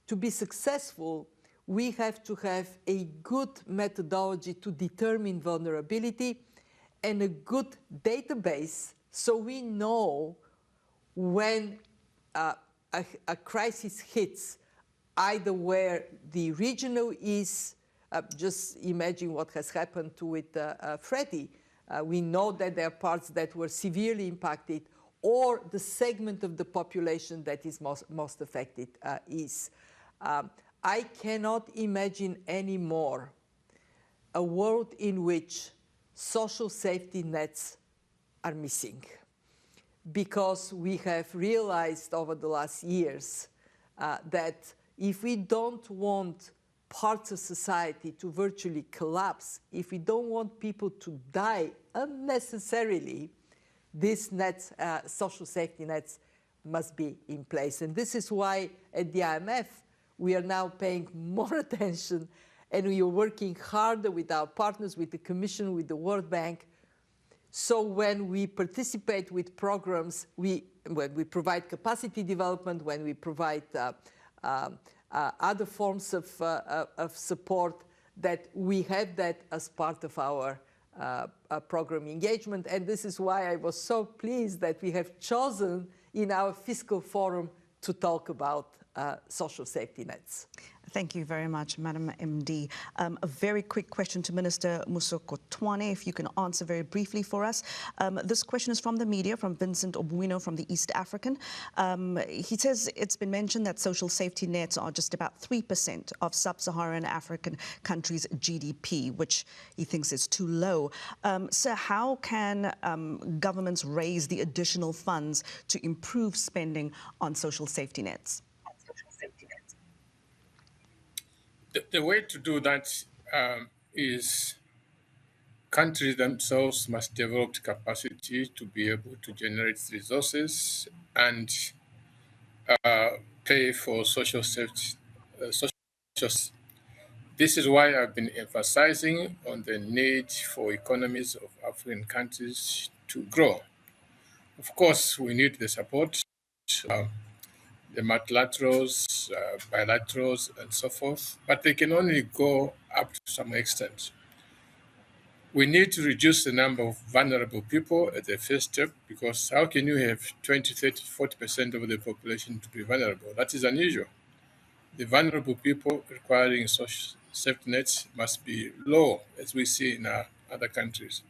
to be successful, we have to have a good methodology to determine vulnerability and a good database so we know when a crisis hits, either where the regional is, just imagine what has happened with Freddie. We know that there are parts that were severely impacted, or the segment of the population that is most affected is. I cannot imagine anymore a world in which social safety nets are missing, because we have realized over the last years that if we don't want parts of society to virtually collapse, if we don't want people to die unnecessarily, these nets, social safety nets, must be in place. And this is why at the IMF we are now paying more attention, and we are working harder with our partners, with the Commission, with the World Bank. So when we participate with programs, when we provide capacity development, when we provide other forms of support, that we have that as part of our program engagement. And this is why I was so pleased that we have chosen in our fiscal forum to talk about social safety nets. Thank you very much, Madam MD. A very quick question to Minister Musokotwane, if you can answer very briefly for us. This question is from the media, from Vincent Obuino from the East African. He says it's been mentioned that social safety nets are just about 3% of sub-Saharan African countries' GDP, which he thinks is too low. So how can governments raise the additional funds to improve spending on social safety nets? The way to do that is countries themselves must develop capacity to be able to generate resources and pay for social safety. This is why I've been emphasizing on the need for economies of African countries to grow. Of course, we need the support, the multilaterals, bilaterals, and so forth, but they can only go up to some extent. We need to reduce the number of vulnerable people at the first step, because how can you have 20, 30, 40% of the population to be vulnerable? That is unusual. The vulnerable people requiring social safety nets must be low, as we see in other countries.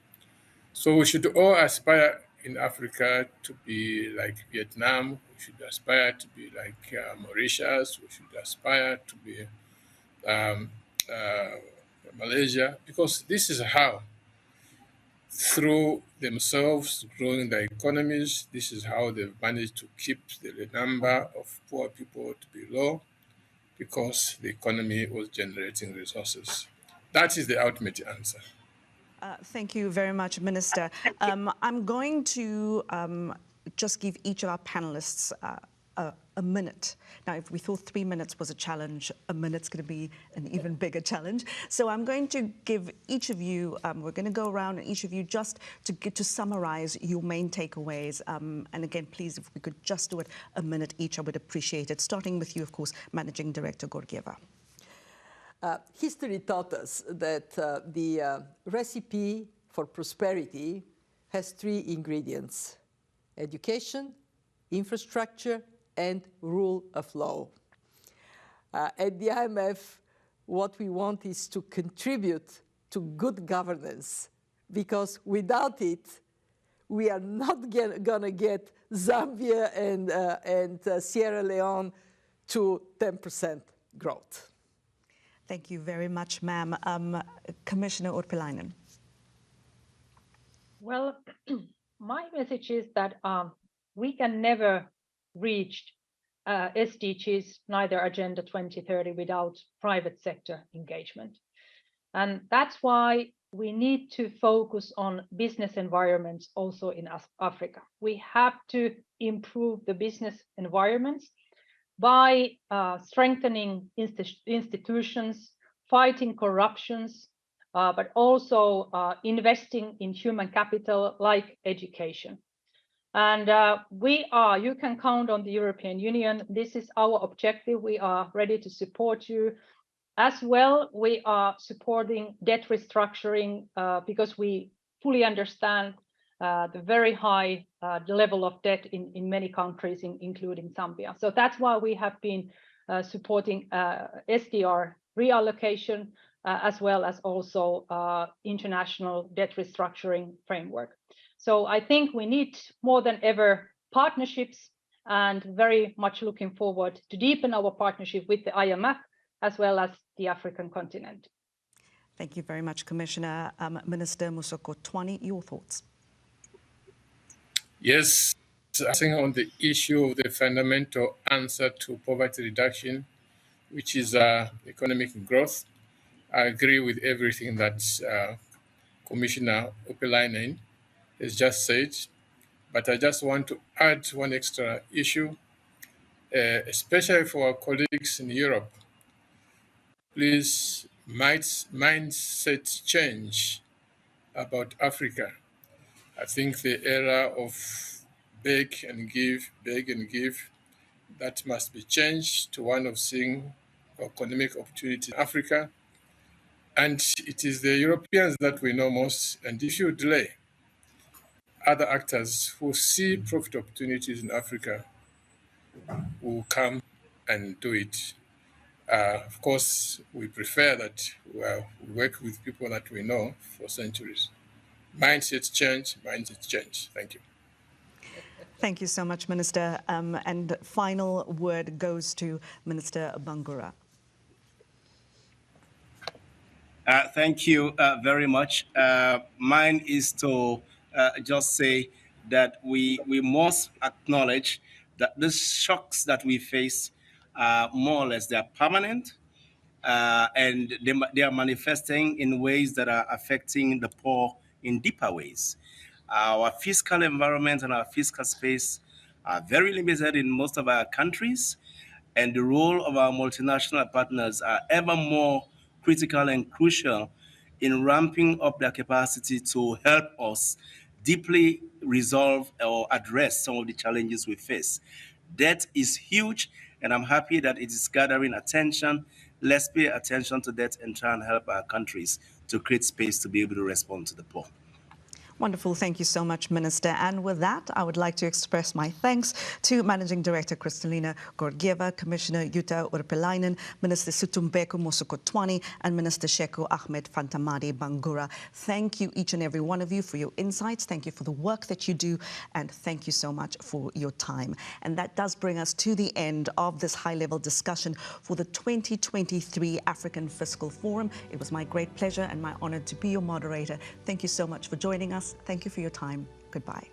So we should all aspire in Africa to be like Vietnam. We should aspire to be like Mauritius. We should aspire to be Malaysia, because this is how, through themselves growing their economies, this is how they've managed to keep the number of poor people to be low, because the economy was generating resources. That is the ultimate answer. Thank you very much, Minister. I'm going to just give each of our panelists a minute. Now, if we thought 3 minutes was a challenge, a minute's going to be an even bigger challenge. So I'm going to give each of you, we're going to go around and each of you just to summarize your main takeaways. And again, please, if we could just do it a minute each, I would appreciate it. Starting with you, of course, Managing Director Georgieva. History taught us that the recipe for prosperity has 3 ingredients: education, infrastructure, and rule of law. At the IMF, what we want is to contribute to good governance, because without it, we are not going to get Zambia and Sierra Leone to 10% growth. Thank you very much, ma'am. Commissioner Urpilainen. Well, my message is that we can never reach SDGs, neither Agenda 2030, without private sector engagement. And that's why we need to focus on business environments also in Africa. We have to improve the business environments by strengthening institutions, fighting corruptions, but also investing in human capital like education. And you can count on the European Union. This is our objective. We are ready to support you. As well, we are supporting debt restructuring because we fully understand the very high level of debt in many countries, including Zambia. So that's why we have been supporting SDR reallocation, as well as also international debt restructuring framework. So I think we need more than ever partnerships, and very much looking forward to deepen our partnership with the IMF as well as the African continent. Thank you very much, Commissioner. Minister Musokotwane, your thoughts? Yes, I think on the issue of the fundamental answer to poverty reduction, which is economic growth, I agree with everything that Commissioner Urpilainen has just said, but I just want to add one extra issue, especially for our colleagues in Europe. Please, mindset change about Africa. I think the era of beg and give, that must be changed to one of seeing economic opportunity in Africa. And it is the Europeans that we know most, and if you delay, other actors who see profit opportunities in Africa will come and do it. Of course, we prefer that we work with people that we know for centuries. Mindsets change, mindsets change. Thank you. Thank you so much, Minister. And final word goes to Minister Bangura. Thank you very much. Mine is to just say that we must acknowledge that the shocks that we face, more or less, they are permanent, and they are manifesting in ways that are affecting the poor in deeper ways. Our fiscal environment and our fiscal space are very limited in most of our countries, and the role of our multinational partners are ever more critical and crucial in ramping up their capacity to help us deeply resolve or address some of the challenges we face. Debt is huge, and I'm happy that it is gathering attention. Let's pay attention to that and try and help our countries to create space to be able to respond to the poor. Wonderful. Thank you so much, Minister. And with that, I would like to express my thanks to Managing Director Kristalina Georgieva, Commissioner Jutta Urpilainen, Minister Sutumbeko Mosokotwane, and Minister Sheko Ahmed Fantamadi Bangura. Thank you, each and every one of you, for your insights. Thank you for the work that you do. And thank you so much for your time. And that does bring us to the end of this high-level discussion for the 2023 African Fiscal Forum. It was my great pleasure and my honor to be your moderator. Thank you so much for joining us. Thank you for your time. Goodbye.